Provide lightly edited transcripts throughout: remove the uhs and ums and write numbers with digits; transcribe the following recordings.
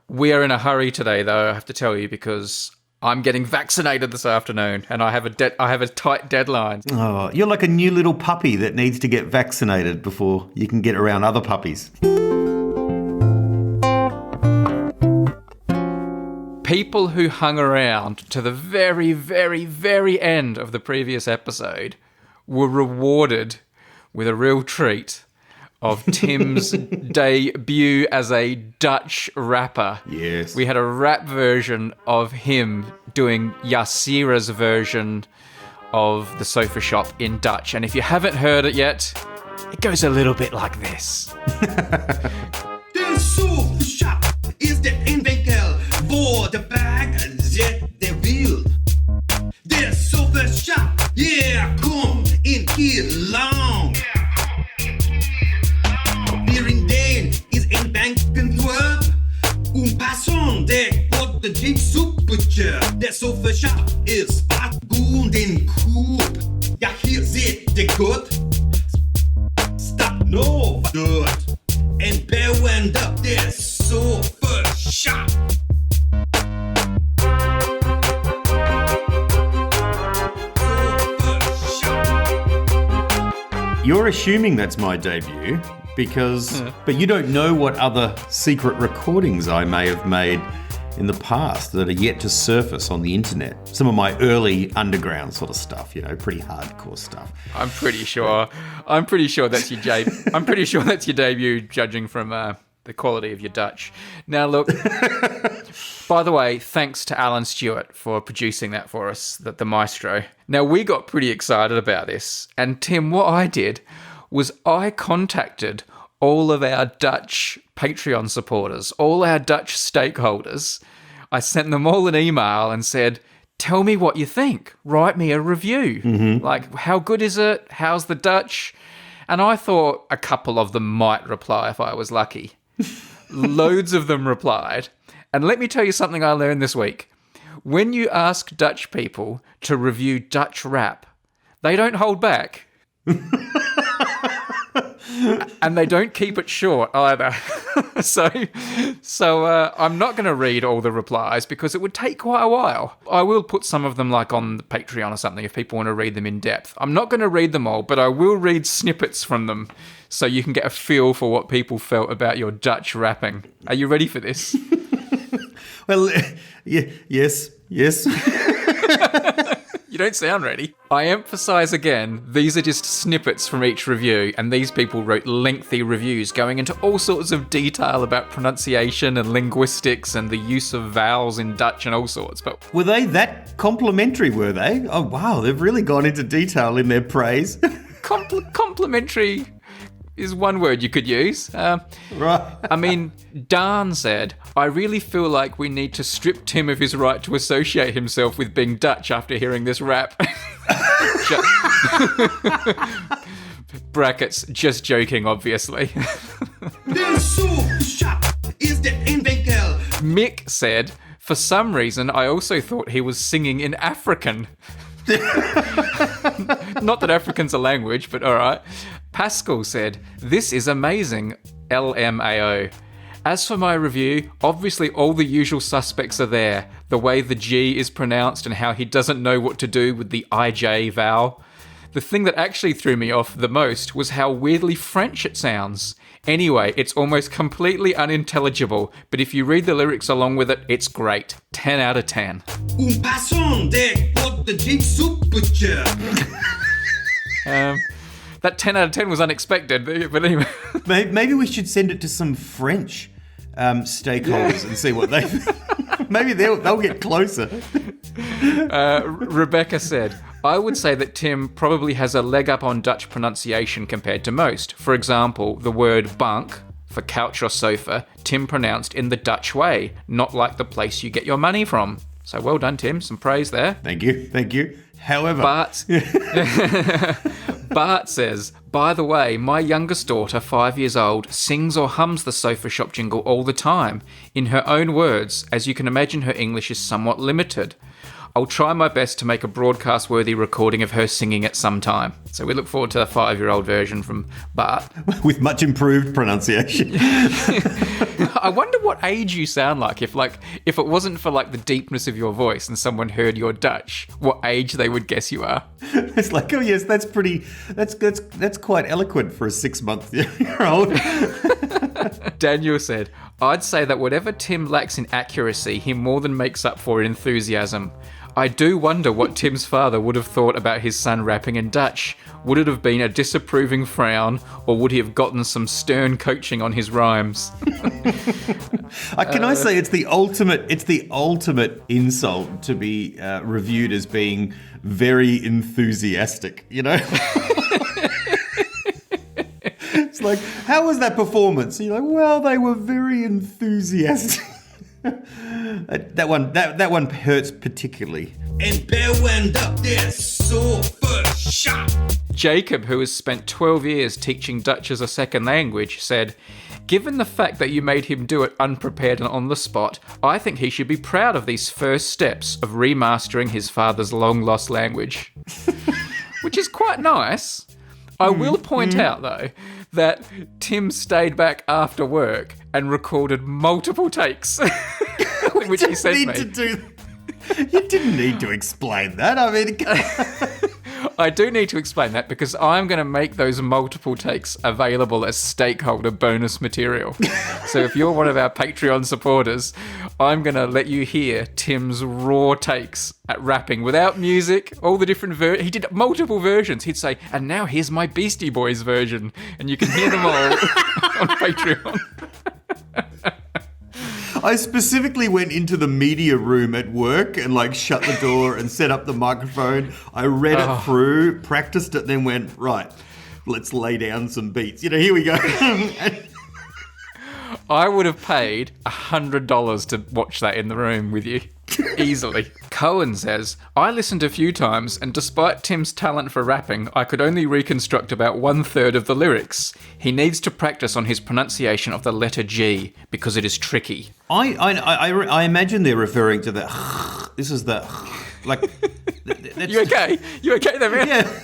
We are in a hurry today, though, I have to tell you, because I'm getting vaccinated this afternoon, and I have a tight deadline. Oh, you're like a new little puppy that needs to get vaccinated before you can get around other puppies. People who hung around to the very, very, very end of the previous episode were rewarded with a real treat of Tim's debut as a Dutch rapper. Yes. We had a rap version of him doing Yassira's version of The Sofa Shop in Dutch. And if you haven't heard it yet, it goes a little bit like this. De Sofa Shop is de inwinkel voor de bag zet de wiel. De Sofa Shop, yeah, kom in hier lang. Dane is een bankentwerp. Passant de pot de jeep soepetje. De Sofa Shop is goed in koop. Ja, hier zit de goed. Stap no dood. En bouwen op de Sofa Shop. You're assuming that's my debut but you don't know what other secret recordings I may have made in the past that are yet to surface on the internet. Some of my early underground sort of stuff, pretty hardcore stuff. I'm pretty sure that's your I'm pretty sure that's your debut, judging from the quality of your Dutch. Now look, by the way, thanks to Alan Stewart for producing that for us, the maestro. Now we got pretty excited about this, and Tim, what I did was I contacted all of our Dutch Patreon supporters, all our Dutch stakeholders. I sent them all an email and said, tell me what you think. Write me a review. Mm-hmm. Like, how good is it? How's the Dutch? And I thought a couple of them might reply if I was lucky. Loads of them replied. And let me tell you something I learned this week. When you ask Dutch people to review Dutch rap, they don't hold back. And they don't keep it short either. So I'm not going to read all the replies because it would take quite a while. I will put some of them like on the Patreon or something if people want to read them in depth. I'm not going to read them all, but I will read snippets from them so you can get a feel for what people felt about your Dutch rapping. Are you ready for this? Well, yes. You don't sound ready. I emphasise again, these are just snippets from each review, and these people wrote lengthy reviews going into all sorts of detail about pronunciation and linguistics and the use of vowels in Dutch and all sorts. But were they that complimentary, were they? Oh, wow, they've really gone into detail in their praise. Complimentary is one word you could use. Right. I mean, Dan said, I really feel like we need to strip Tim of his right to associate himself with being Dutch after hearing this rap. Brackets, just joking, obviously. Mick said, for some reason, I also thought he was singing in African. Not that African's a language, but all right. Pascal said, this is amazing, LMAO. As for my review, obviously all the usual suspects are there. The way the G is pronounced and how he doesn't know what to do with the IJ vowel. The thing that actually threw me off the most was how weirdly French it sounds. Anyway, it's almost completely unintelligible, but if you read the lyrics along with it, it's great. 10 out of 10. That 10 out of 10 was unexpected, but anyway. Maybe we should send it to some French stakeholders and see what they think. Maybe they'll get closer. Rebecca said, I would say that Tim probably has a leg up on Dutch pronunciation compared to most. For example, the word bank for couch or sofa, Tim pronounced in the Dutch way, not like the place you get your money from. So well done, Tim. Some praise there. Thank you. However... Bart says, by the way, my youngest daughter, 5 years old, sings or hums the Sofa Shop jingle all the time. In her own words, as you can imagine, her English is somewhat limited. I'll try my best to make a broadcast-worthy recording of her singing it sometime. So we look forward to the 5-year-old version from Bart. With much improved pronunciation. I wonder what age you sound like if it wasn't for like the deepness of your voice and someone heard your Dutch, what age they would guess you are. It's like, oh yes, that's quite eloquent for a 6-month-year-old. Daniel said, I'd say that whatever Tim lacks in accuracy, he more than makes up for in enthusiasm. I do wonder what Tim's father would have thought about his son rapping in Dutch. Would it have been a disapproving frown, or would he have gotten some stern coaching on his rhymes? Can I say it's the ultimate insult to be reviewed as being very enthusiastic, you know? It's like, how was that performance? You're like, well, they were very enthusiastic. That one hurts particularly. And Bear went up there so first shot. Jacob, who has spent 12 years teaching Dutch as a second language, said, given the fact that you made him do it unprepared and on the spot, I think he should be proud of these first steps of remastering his father's long-lost language. Which is quite nice. I will point out, though, that Tim stayed back after work and recorded multiple takes, which he sent me. You didn't need to explain that. I mean, I do need to explain that because I'm going to make those multiple takes available as stakeholder bonus material. So if you're one of our Patreon supporters, I'm going to let you hear Tim's raw takes at rapping without music, all the different he did multiple versions. He'd say, and now here's my Beastie Boys version. And you can hear them all on Patreon. I specifically went into the media room at work and like shut the door and set up the microphone. I read it through, practiced it, then went, right, let's lay down some beats. You know, here we go. I would have paid $100 to watch that in the room with you. Easily. Cohen says, I listened a few times, and despite Tim's talent for rapping, I could only reconstruct about 1/3 of the lyrics. He needs to practice on his pronunciation of the letter G, because it is tricky. I imagine they're referring to the this is the like that's, You okay? You okay there, man? Yeah.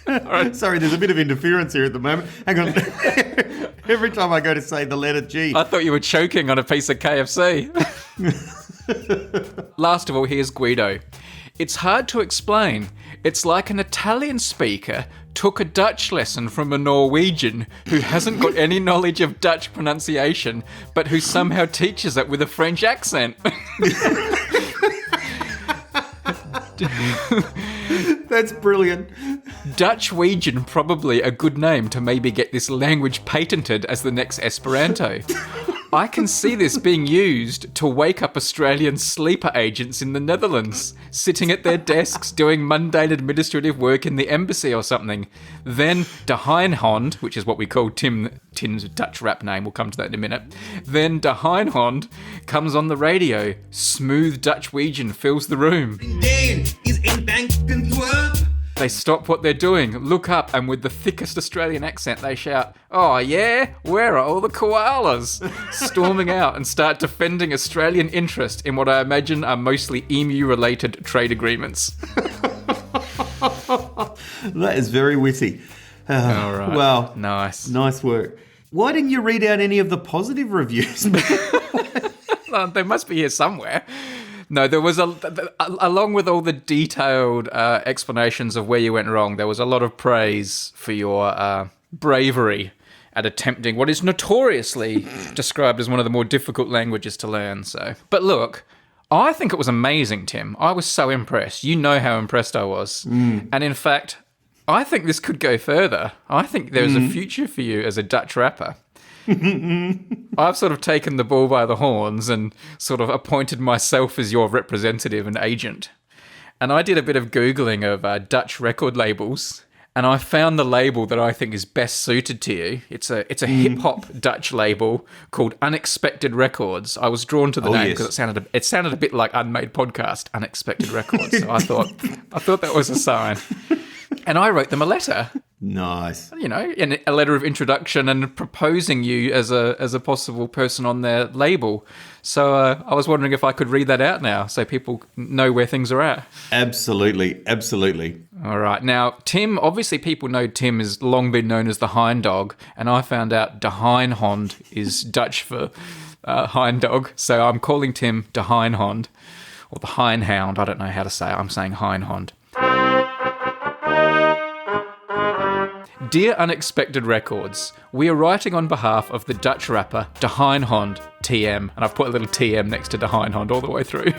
All right. Sorry, there's a bit of interference here at the moment. Hang on. Every time I go to say the letter G. I thought you were choking on a piece of KFC. Last of all, here's Guido. It's hard to explain. It's like an Italian speaker took a Dutch lesson from a Norwegian who hasn't got any knowledge of Dutch pronunciation, but who somehow teaches it with a French accent. That's brilliant. Dutch-Wegian, probably a good name to maybe get this language patented as the next Esperanto. I can see this being used to wake up Australian sleeper agents in the Netherlands, sitting at their desks doing mundane administrative work in the embassy or something. Then de Heinhond, which is what we call Tim's Dutch rap name, we'll come to that in a minute. Then de Heinhond comes on the radio. Smooth Dutch-Wegian fills the room. They stop what they're doing, look up, and with the thickest Australian accent, they shout, "Oh yeah? Where are all the koalas?" Storming out and start defending Australian interest in what I imagine are mostly emu-related trade agreements. That is very witty. All right. Well, nice. Nice work. Why didn't you read out any of the positive reviews? They must be here somewhere. No, there was along with all the detailed explanations of where you went wrong, there was a lot of praise for your bravery at attempting what is notoriously described as one of the more difficult languages to learn. But look, I think it was amazing, Tim. I was so impressed. You know how impressed I was. And in fact, I think this could go further. I think there's a future for you as a Dutch rapper. I've sort of taken the bull by the horns and sort of appointed myself as your representative and agent. And I did a bit of Googling of Dutch record labels, and I found the label that I think is best suited to you. It's a hip-hop Dutch label called Unexpected Records. I was drawn to the name because it sounded a bit like Unmade podcast, Unexpected Records. So I thought that was a sign. And I wrote them a letter. Nice. You know, in a letter of introduction and proposing you as a possible person on their label. So I was wondering if I could read that out now so people know where things are at. Absolutely. Absolutely. All right. Now, Tim, obviously people know Tim has long been known as the Hind Dog, and I found out de Heinhond is Dutch for hind dog. So I'm calling Tim de Heinhond, or the Heinhound. I don't know how to say it. I'm saying Heinhond. Dear Unexpected Records, we are writing on behalf of the Dutch rapper De Heinhond, TM, and I've put a little TM next to De Heinhond all the way through.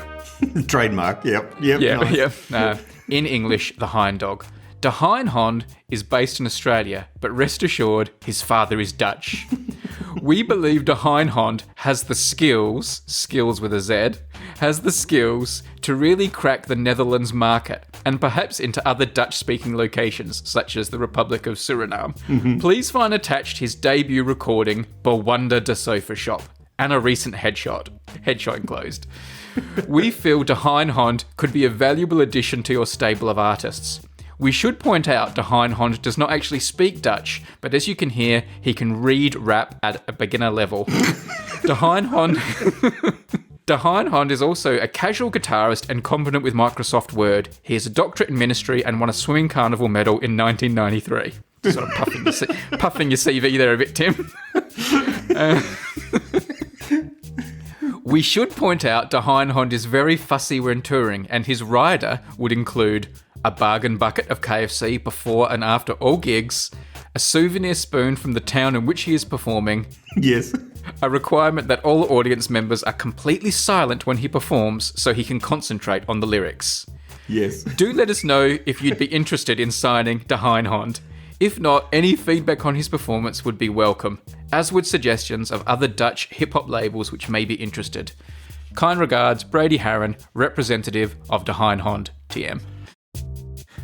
Trademark, yep. Yeah, Nice. yeah. In English, the Hind Dog. De Heinhond is based in Australia, but rest assured, his father is Dutch. We believe De Heinhond has the skills with a Z, has the skills to really crack the Netherlands market, and perhaps into other Dutch-speaking locations, such as the Republic of Suriname. Please find attached his debut recording, Bewonder de Sofa Shop, and a recent headshot enclosed. We feel De Heinhond could be a valuable addition to your stable of artists. We should point out De Heinhond does not actually speak Dutch, but as you can hear, he can read rap at a beginner level. De Heinhond is also a casual guitarist and competent with Microsoft Word. He has a doctorate in ministry and won a swimming carnival medal in 1993. Sort of puffing your CV there a bit, Tim. We should point out De Heinhond is very fussy when touring, and his rider would include a bargain bucket of KFC before and after all gigs, a souvenir spoon from the town in which he is performing, Yes. a requirement that all audience members are completely silent when he performs so he can concentrate on the lyrics. Yes. Do let us know if you'd be interested in signing De Heinhond. If not, any feedback on his performance would be welcome, as would suggestions of other Dutch hip-hop labels which may be interested. Kind regards, Brady Harron, representative of De Heinhond, TM.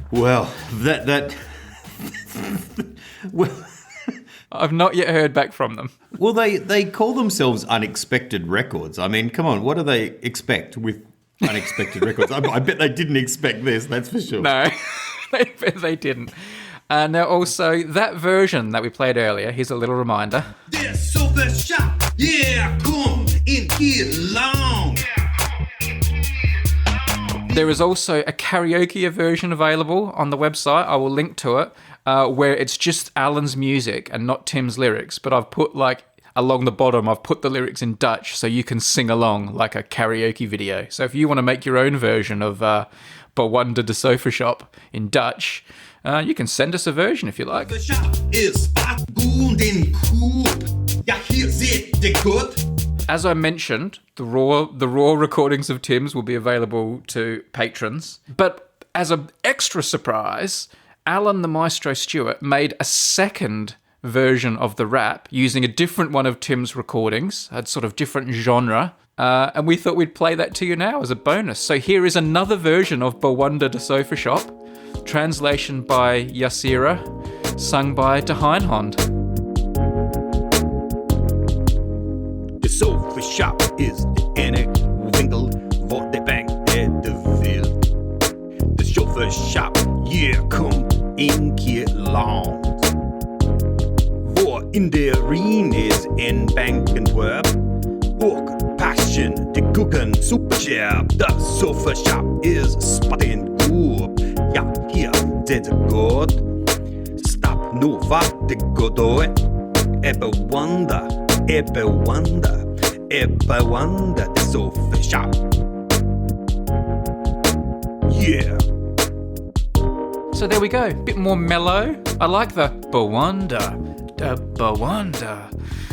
Well, well, I've not yet heard back from them. well, they call themselves Unexpected Records. I mean, come on, what do they expect with Unexpected Records? I bet they didn't expect this, that's for sure. No, they didn't. Now also, that version that we played earlier, here's a little reminder. Der Sofa Shop, yeah, komm in hier lang. There is also a karaoke version available on the website. I will link to it, where it's just Alan's music and not Tim's lyrics. But I've put, along the bottom, I've put the lyrics in Dutch so you can sing along like a karaoke video. So if you want to make your own version of Bewonder de Sofa Shop in Dutch, you can send us a version if you like. Der Shop ist gut in Coop. Ja, hier seht ihr gut. As I mentioned, the raw recordings of Tim's will be available to patrons. But as an extra surprise, Alan the Maestro Stewart made a second version of the rap using a different one of Tim's recordings, a sort of different genre. And we thought we'd play that to you now as a bonus. So here is another version of Bewonder de Sofa Shop, translation by Yasira, sung by De Heinhond. De Sofa Shop is de ene winkel waar de bank de wil. De Sofa Shop, yeah, kom een keer langs. Voor in de arena is een bankentwerp. Ook passion, de koeken superscherp. De Sofa Shop is spatting goed. Ja, hier zit het goed. Stap nu wat de goed door. Bewonder de Sofa Shop. Yeah. So there we go. Bit more mellow. I like the Bewonder.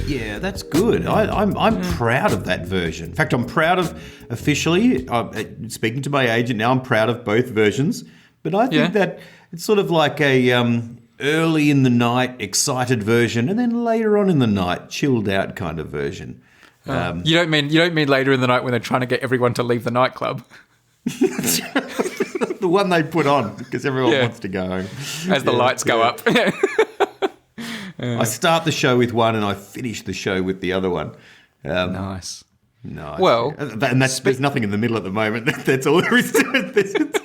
Yeah, that's good. I'm proud of that version. In fact, I'm proud of officially, speaking to my agent now, I'm proud of both versions. But I think that it's sort of like a early in the night excited version, and then later on in the night chilled out kind of version. You don't mean later in the night when they're trying to get everyone to leave the nightclub? The one they put on because everyone wants to go home. As the lights go up. I start the show with one and I finish the show with the other one. Nice. Well, and there's nothing in the middle at the moment. That's all there is to it.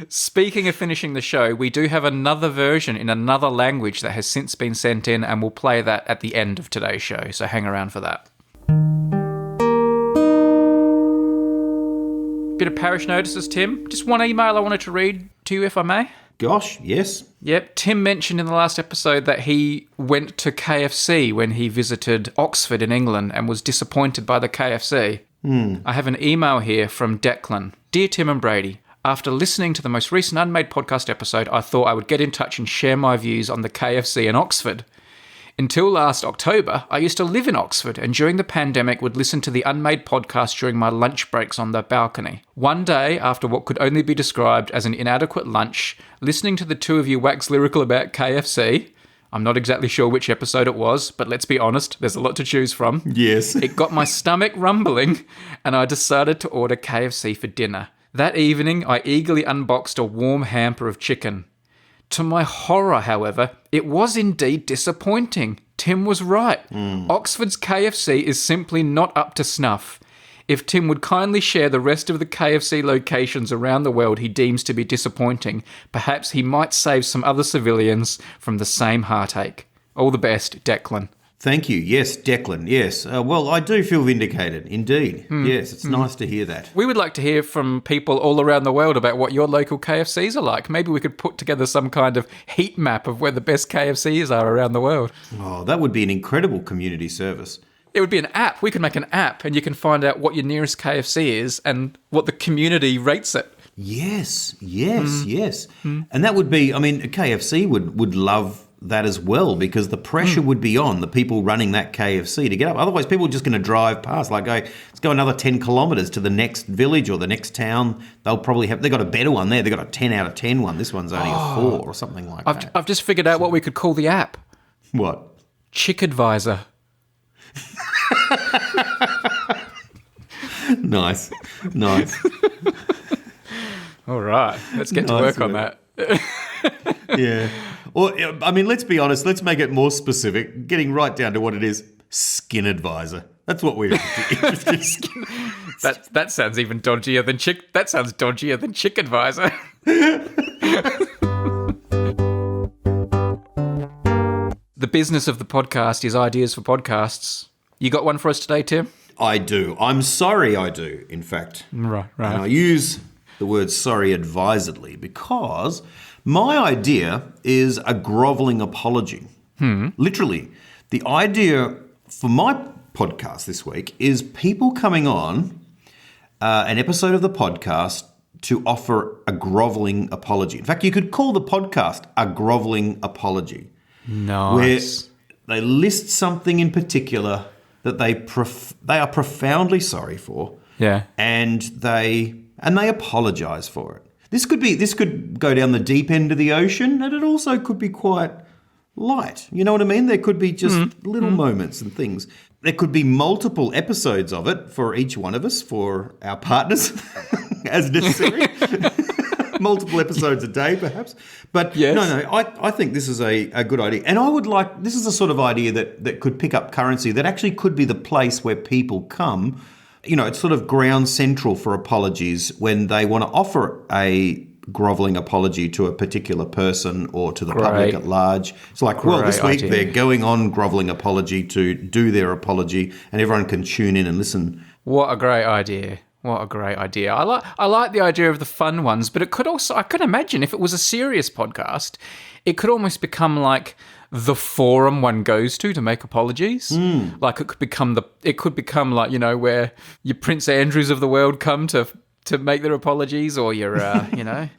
Speaking of finishing the show, we do have another version in another language that has since been sent in, and we'll play that at the end of today's show, so hang around for that. Bit of parish notices, Tim. Just one email I wanted to read to you, if I may. Gosh, yes. Yep, Tim mentioned in the last episode that he went to KFC when he visited Oxford in England and was disappointed by the KFC. I have an email here from Declan. Dear Tim and Brady, after listening to the most recent Unmade podcast episode, I thought I would get in touch and share my views on the KFC in Oxford. Until last October, I used to live in Oxford and during the pandemic would listen to the Unmade podcast during my lunch breaks on the balcony. One day, after what could only be described as an inadequate lunch, listening to the two of you wax lyrical about KFC, I'm not exactly sure which episode it was, but let's be honest, there's a lot to choose from. Yes. It got my stomach rumbling and I decided to order KFC for dinner. That evening, I eagerly unboxed a warm hamper of chicken. To my horror, however, it was indeed disappointing. Tim was right. Oxford's KFC is simply not up to snuff. If Tim would kindly share the rest of the KFC locations around the world he deems to be disappointing, perhaps he might save some other civilians from the same heartache. All the best, Declan. Thank you. Yes, Declan. Yes. Well, I do feel vindicated. Indeed. Yes, it's nice to hear that. We would like to hear from people all around the world about what your local KFCs are like. Maybe we could put together some kind of heat map of where the best KFCs are around the world. Oh, that would be an incredible community service. It would be an app. We could make an app and you can find out what your nearest KFC is and what the community rates it. Yes. And that would be, KFC would love that as well, because the pressure would be on the people running that KFC to get up. Otherwise, people are just going to drive past, like, let's go another 10 kilometres to the next village or the next town. They'll probably they've got a better one there. They've got a 10 out of 10 one. This one's only a 4 or something like that. I've just figured out what we could call the app. What? Chick Advisor. Nice. All right, let's get to work on that. Yeah. Well, let's be honest. Let's make it more specific, getting right down to what it is. Skin Advisor. That's what we're interested in. That sounds even dodgier than Chick. That sounds dodgier than Chick Advisor. The business of the podcast is ideas for podcasts. You got one for us today, Tim? I do. I'm sorry I do, in fact. Right. And I use the word sorry advisedly because my idea is a grovelling apology. Literally, the idea for my podcast this week is people coming on an episode of the podcast to offer a grovelling apology. In fact, you could call the podcast a grovelling apology. Nice. Where they list something in particular that they are profoundly sorry for. Yeah. And they apologise for it. This could go down the deep end of the ocean, and it also could be quite light. You know what I mean? There could be just little moments and things. There could be multiple episodes of it for each one of us, for our partners, as necessary. Multiple episodes a day, perhaps. But yes. No, I think this is a good idea. And this is a sort of idea that could pick up currency, that actually could be the place where people come. You know, it's sort of ground central for apologies when they want to offer a grovelling apology to a particular person or to the public at large. It's like, well, this week they're going on grovelling apology to do their apology, and everyone can tune in and listen. What a great idea. What a great idea. I like the idea of the fun ones, but it could also, I could imagine if it was a serious podcast, it could almost become like the forum one goes to make apologies. Like it could become like, you know, where your Prince Andrews of the world come to make their apologies, or your, you know,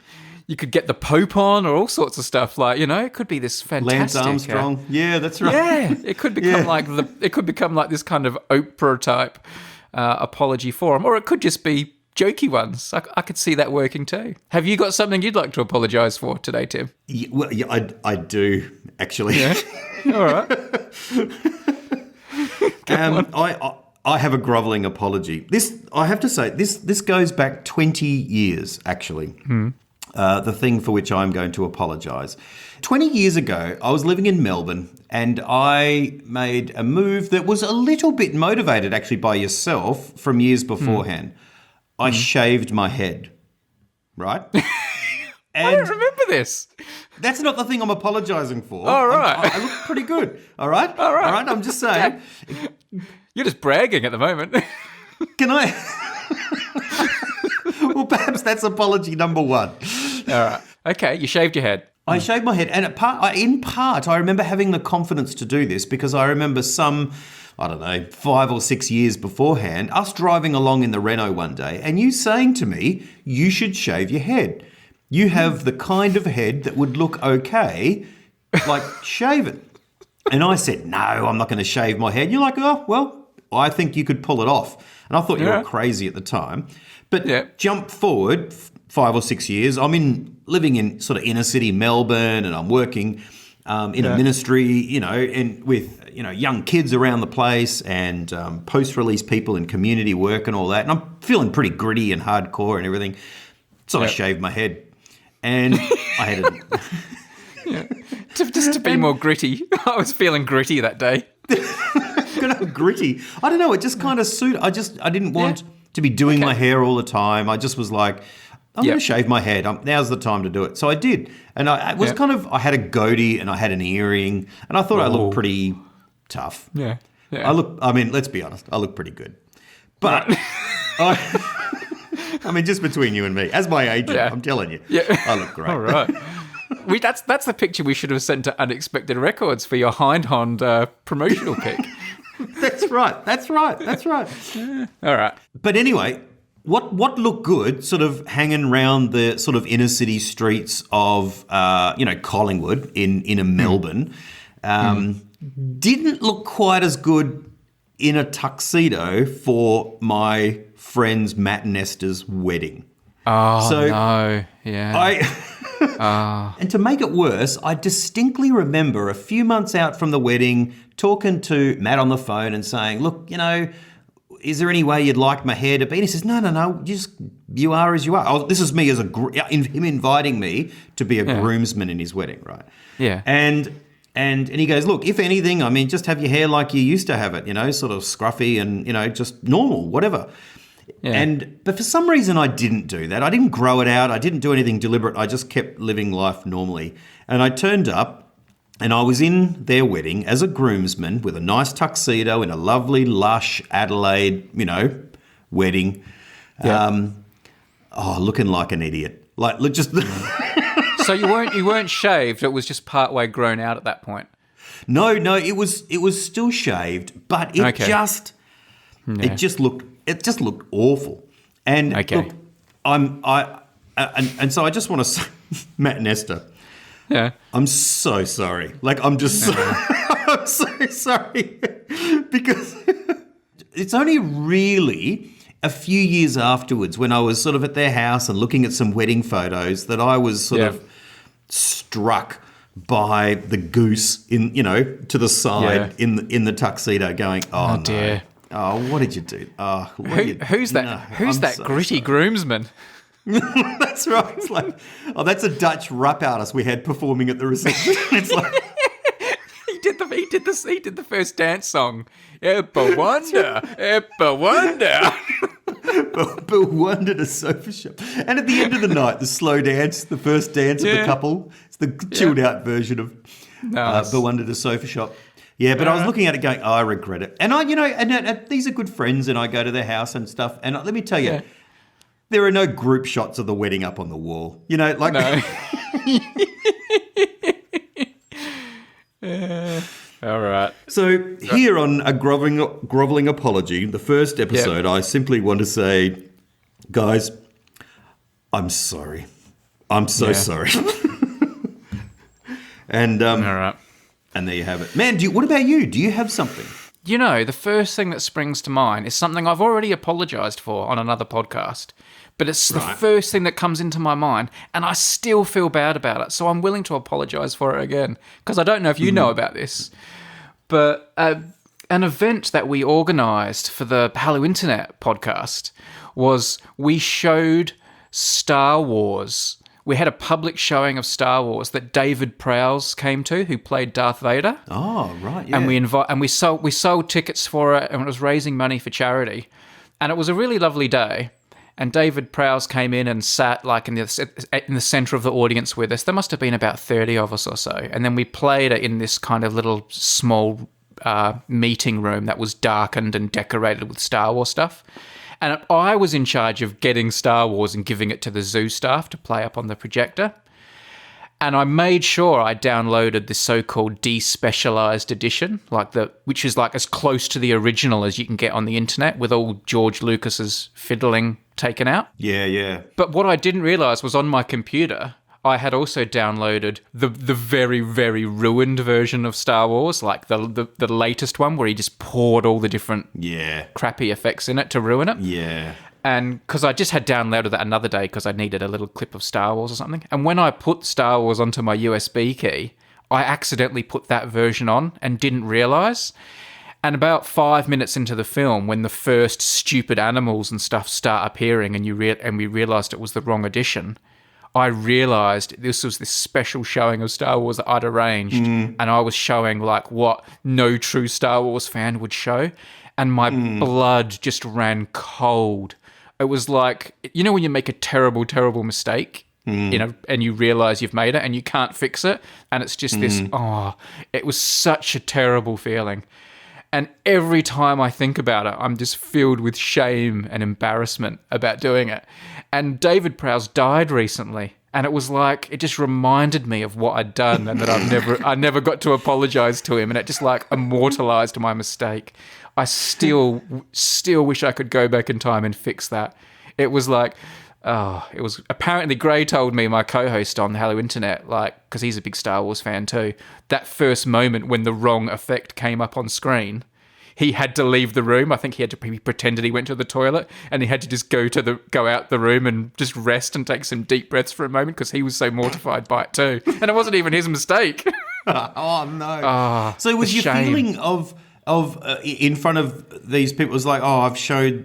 you could get the Pope on, or all sorts of stuff. Like, you know, it could be this fantastic Lance Armstrong. Yeah, that's right. Yeah, it could become like this kind of Oprah type apology forum, or it could just be jokey ones. I could see that working too. Have you got something you'd like to apologise for today, Tim? Yeah, I do actually. Yeah. All right. I have a grovelling apology. This, I have to say, this goes back 20 years actually. The thing for which I'm going to apologise. 20 years ago, I was living in Melbourne and I made a move that was a little bit motivated actually by yourself from years beforehand. I shaved my head, right? And I don't remember this. that's not the thing I'm apologising for. All right. I look pretty good. All right? All right, I'm just saying. You're just bragging at the moment. Can I... Well, perhaps that's apology number one. All right. Okay, you shaved your head. I shaved my head, and in part, I remember having the confidence to do this because I remember some, I don't know, 5 or 6 years beforehand, us driving along in the Renault one day, and you saying to me, you should shave your head. You have the kind of head that would look okay, like shave it. And I said, no, I'm not going to shave my head. You're like, oh, well, I think you could pull it off. And I thought you were crazy at the time. But jump forward 5 or 6 years, I'm living in sort of inner city Melbourne, and I'm working in a ministry, and with, young kids around the place, and post-release people in community work and all that. And I'm feeling pretty gritty and hardcore and everything. So I shaved my head, and I hated it. Just to be more gritty. I was feeling gritty that day. Gritty. I don't know. It just kind of suited. I didn't want to be doing my hair all the time. I just was like, I'm going to shave my head. Now's the time to do it. So I did. And I was I had a goatee and I had an earring, and I thought I looked pretty tough. Yeah. Let's be honest. I look pretty good. But, just between you and me, as my agent, I'm telling you, I look great. All right. That's the picture we should have sent to Unexpected Records for your Heinhond promotional pic. That's right. Yeah. All right. But anyway, what looked good, sort of hanging around the sort of inner city streets of, Collingwood in Melbourne, didn't look quite as good in a tuxedo for my friend's Matt and Esther's wedding. Oh, so no. Yeah. And to make it worse, I distinctly remember a few months out from the wedding talking to Matt on the phone and saying, look, is there any way you'd like my hair to be? And he says, no, you are as you are. This is me as him inviting me to be a groomsman in his wedding, right? Yeah. And he goes, look, if anything, just have your hair like you used to have it, sort of scruffy and, just normal, whatever. Yeah. But for some reason I didn't do that. I didn't grow it out. I didn't do anything deliberate. I just kept living life normally. And I turned up and I was in their wedding as a groomsman with a nice tuxedo in a lovely, lush Adelaide, wedding. Yeah. Looking like an idiot. Like, look, just... So you weren't shaved. It was just partway grown out at that point. No, it was still shaved, but it just looked awful. And look, and so I just want to say, Matt and Esther, I'm so sorry. Like, I'm just I'm so sorry because it's only really a few years afterwards when I was sort of at their house and looking at some wedding photos that I was sort of struck by the goose to the side in the tuxedo going, oh no. Dear. Oh, what did you do? Who's that gritty groomsman? That's right. It's like, that's a Dutch rap artist we had performing at the reception. It's like he did the first dance song. Bewonder. Bewonder the sofa shop. And at the end of the night, the slow dance, the first dance of the couple, it's the chilled out version of Bewonder the sofa shop. Yeah, but I was looking at it going, I regret it. And and these are good friends, and I go to their house and stuff. And let me tell you, there are no group shots of the wedding up on the wall. No. All right. So here on a groveling apology, the first episode, I simply want to say, guys, I'm sorry. I'm so sorry. And all right. And there you have it. Man, what about you? Do you have something? The first thing that springs to mind is something I've already apologised for on another podcast, but it's the first thing that comes into my mind, and I still feel bad about it, so I'm willing to apologise for it again, because I don't know if you know about this, but an event that we organised for the Hello Internet podcast was we showed Star Wars. We had a public showing of Star Wars that David Prowse came to, who played Darth Vader. Oh, right, yeah. And we sold tickets for it, and it was raising money for charity. And it was a really lovely day. And David Prowse came in and sat like in the centre of the audience with us. There must have been about 30 of us or so. And then we played it in this kind of little small meeting room that was darkened and decorated with Star Wars stuff. And I was in charge of getting Star Wars and giving it to the zoo staff to play up on the projector. And I made sure I downloaded the so-called despecialized edition, which is like as close to the original as you can get on the internet, with all George Lucas's fiddling taken out. Yeah. But what I didn't realize was on my computer, I had also downloaded the very, very ruined version of Star Wars, like the latest one where he just poured all the different crappy effects in it to ruin it. Yeah. And because I just had downloaded that another day because I needed a little clip of Star Wars or something. And when I put Star Wars onto my USB key, I accidentally put that version on and didn't realise. And about 5 minutes into the film, when the first stupid animals and stuff start appearing and we realised it was the wrong edition, I realised this was this special showing of Star Wars that I'd arranged. And I was showing like what no true Star Wars fan would show. And my blood just ran cold. It was like, you know when you make a terrible, terrible mistake, and you realise you've made it and you can't fix it, and it's just this, it was such a terrible feeling. And every time I think about it, I'm just filled with shame and embarrassment about doing it. And David Prowse died recently, and it was like, it just reminded me of what I'd done and that I never got to apologise to him, and it just like immortalised my mistake. I still wish I could go back in time and fix that. It was like, it was apparently Gray told me, my co-host on Hello Internet, like, because he's a big Star Wars fan too, that first moment when the wrong effect came up on screen, he had to leave the room. I think he pretended he went to the toilet, and he had to just go out the room and just rest and take some deep breaths for a moment because he was so mortified by it too. And it wasn't even his mistake. Oh no! So was your feeling of in front of these people was like, I've showed,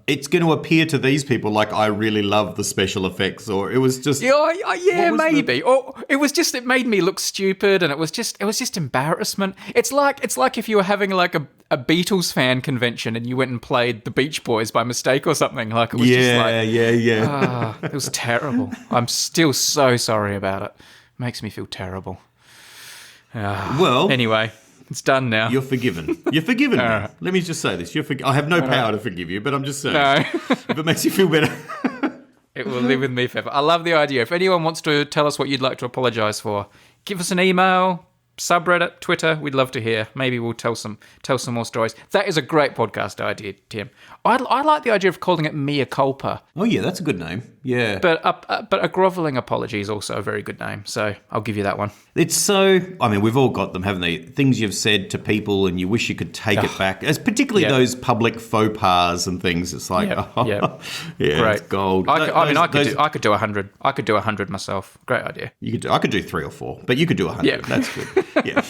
it's going to appear to these people like I really love the special effects, or it was just maybe, or it made me look stupid, and it was just embarrassment. It's like if you were having like a Beatles fan convention and you went and played the Beach Boys by mistake or something. Like it was it was terrible. I'm still so sorry about it. Makes me feel terrible. Well, anyway. It's done now. You're forgiven. You're forgiven now. Right. Let me just say this. I have no power to forgive you, but I'm just saying. No. If it makes you feel better. It will live with me forever. I love the idea. If anyone wants to tell us what you'd like to apologise for, give us an email, subreddit, Twitter. We'd love to hear. Maybe we'll tell some more stories. That is a great podcast idea, Tim. I like the idea of calling it Mea Culpa. Oh yeah, that's a good name. Yeah. But a grovelling apology is also a very good name, so I'll give you that one. It's so, I mean, we've all got them, haven't they? Things you've said to people and you wish you could take it back. As particularly those public faux pas and things. It's like, Great. It's gold. I could do 100. I could do 100 myself. Great idea. I could do 3 or 4, but you could do 100. Yeah. That's good. Yeah.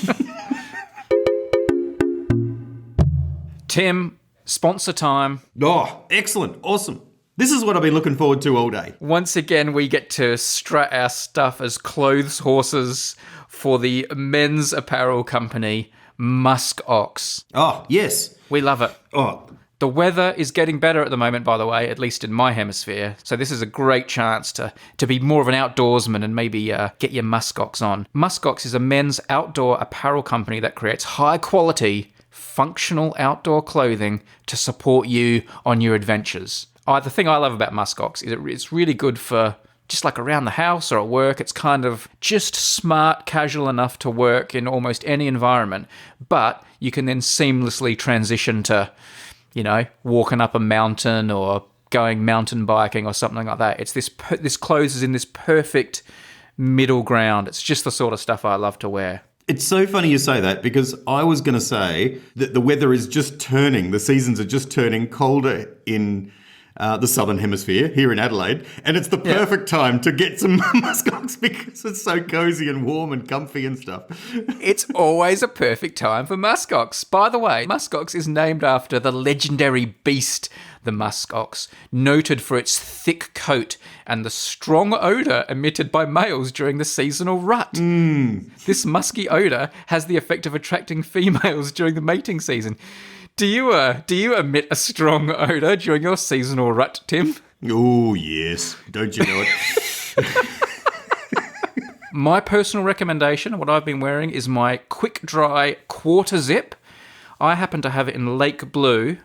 Tim, sponsor time. Oh, excellent. Awesome. This is what I've been looking forward to all day. Once again, we get to strut our stuff as clothes horses for the men's apparel company, Musk Ox. Oh, yes. We love it. Oh, the weather is getting better at the moment, by the way, at least in my hemisphere. So this is a great chance to be more of an outdoorsman and maybe get your Musk Ox on. Musk Ox is a men's outdoor apparel company that creates high-quality, functional outdoor clothing to support you on your adventures. The thing I love about Musk Ox is it's really good for just like around the house or at work. It's kind of just smart, casual enough to work in almost any environment, but you can then seamlessly transition to, walking up a mountain or going mountain biking or something like that. It's this clothes is in this perfect middle ground. It's just the sort of stuff I love to wear. It's so funny you say that because I was going to say that the weather is just turning. The seasons are just turning colder in the southern hemisphere here in Adelaide, and it's the perfect time to get some Musk Ox because it's so cozy and warm and comfy and stuff. It's always a perfect time for Musk Ox. By the way, Musk Ox is named after the legendary beast, the musk ox, noted for its thick coat and the strong odour emitted by males during the seasonal rut. This musky odour has the effect of attracting females during the mating season. Do you emit a strong odour during your seasonal rut, Tim? Oh, yes. Don't you know it? My personal recommendation, what I've been wearing, is my quick dry quarter zip. I happen to have it in Lake Blue,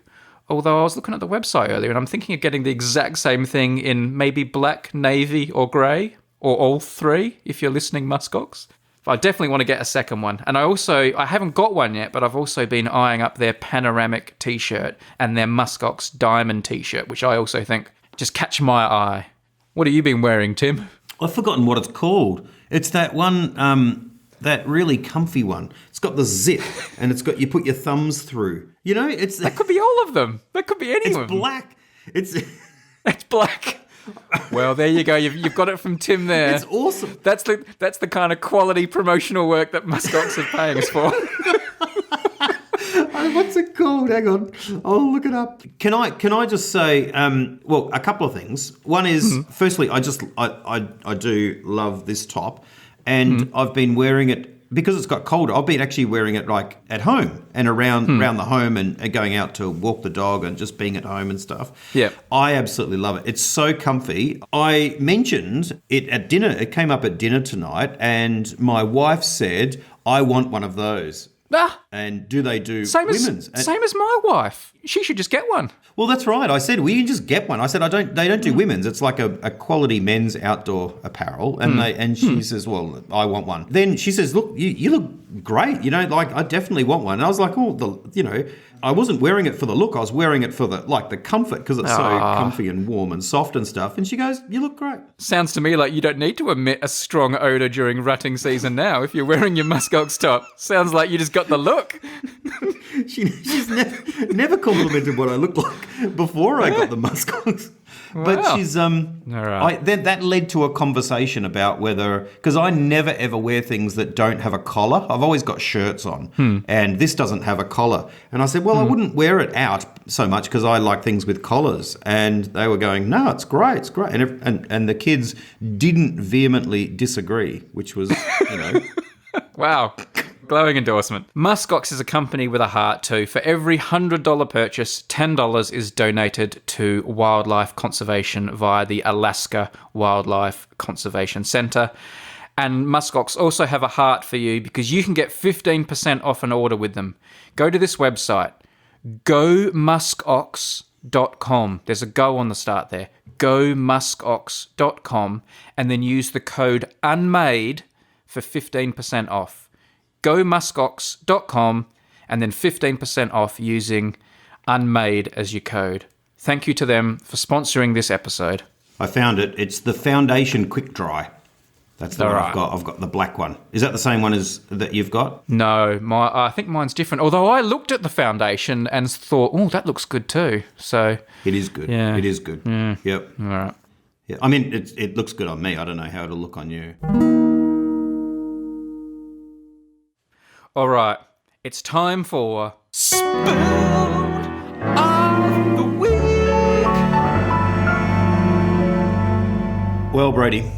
although I was looking at the website earlier and I'm thinking of getting the exact same thing in maybe black, navy or grey or all three if you're listening, muskox. But I definitely want to get a second one. And I haven't got one yet, but I've also been eyeing up their panoramic t-shirt and their muskox diamond t-shirt, which I also think just catch my eye. What have you been wearing, Tim? I've forgotten what it's called. It's that one, that really comfy one. It's got the zip, and it's got, you put your thumbs through. You know, it's... That could be all of them. That could be any of them. It's black. It's black. Well, there you go. You've got it from Tim there. It's awesome. That's the kind of quality promotional work that muskox are paying us for. What's it called? Hang on, I'll look it up. Can I just say, well, a couple of things. One is, firstly, I do love this top, and I've been wearing it because it's got colder. I've been actually wearing it like at home and around the home and going out to walk the dog and just being at home and stuff. Yeah, I absolutely love it. It's so comfy. I mentioned it at dinner. It came up at dinner tonight, and my wife said, "I want one of those." And do they do women's? Same as my wife. She should just get one. Well, that's right. I said, well, you can just get one. I said, they don't do women's. It's like a quality men's outdoor apparel. And she says, well, I want one. Then she says, look, you look great. You know, like, I definitely want one. And I was like, oh, I wasn't wearing it for the look. I was wearing it for the comfort, because it's so comfy and warm and soft and stuff. And she goes, you look great. Sounds to me like you don't need to emit a strong odour during rutting season now if you're wearing your muskox top. Sounds like you just got the look. She's never complimented what I looked like before I got the muskox. But Wow. she's All right. that led to a conversation about whether, because I never ever wear things that don't have a collar. I've always got shirts on, and this doesn't have a collar. And I said, well, I wouldn't wear it out so much because I like things with collars. And they were going, no, it's great, it's great. And the kids didn't vehemently disagree, which was, Wow. Glowing endorsement. Muskox is a company with a heart too. For every $100 purchase, $10 is donated to wildlife conservation via the Alaska Wildlife Conservation Center. And Muskox also have a heart for you because you can get 15% off an order with them. Go to this website, gomuskox.com. There's a go on the start there. gomuskox.com, and then use the code UNMADE for 15% off. gomuskox.com, and then 15% off using Unmade as your code. Thank you to them for sponsoring this episode. I found it. It's the Foundation Quick Dry. That's the one Right. I've got. I've got the black one. Is that the same one as that you've got? No, I think mine's different. Although I looked at the foundation and thought, oh, that looks good too. So It is good. Yeah. It is good. Yep. all right. Yeah. I mean, it looks good on me. I don't know how it'll look on you. All right, it's time for Spoon of the Week. Well, Brady,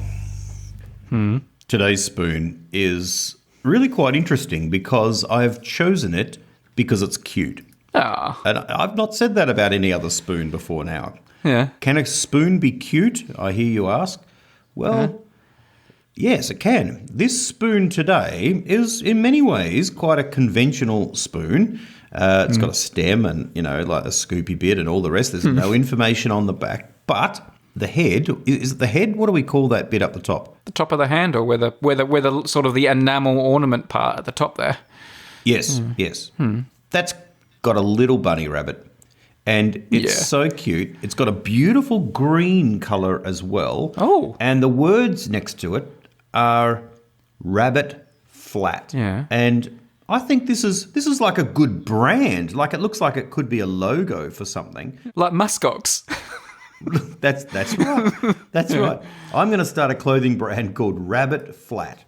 today's spoon is really quite interesting because I've chosen it because it's cute. Ah, And I've not said that about any other spoon before now. yeah. Can a spoon be cute? I hear you ask. Well, yes, it can. This spoon today is, in many ways, quite a conventional spoon. It's got a stem and, like a scoopy bit and all the rest. There's no information on the back. But the head, is it the head? What do we call that bit up the top? The top of the handle, where the sort of the enamel ornament part at the top there. Yes, yes. That's got a little bunny rabbit. And it's Yeah. so cute. It's got a beautiful green colour as well. Oh. And the words next to it are rabbit flat. Yeah. And I think this is like a good brand. Like, it looks like it could be a logo for something. Like muskox. That's right. That's right. I'm going to start a clothing brand called Rabbit Flat.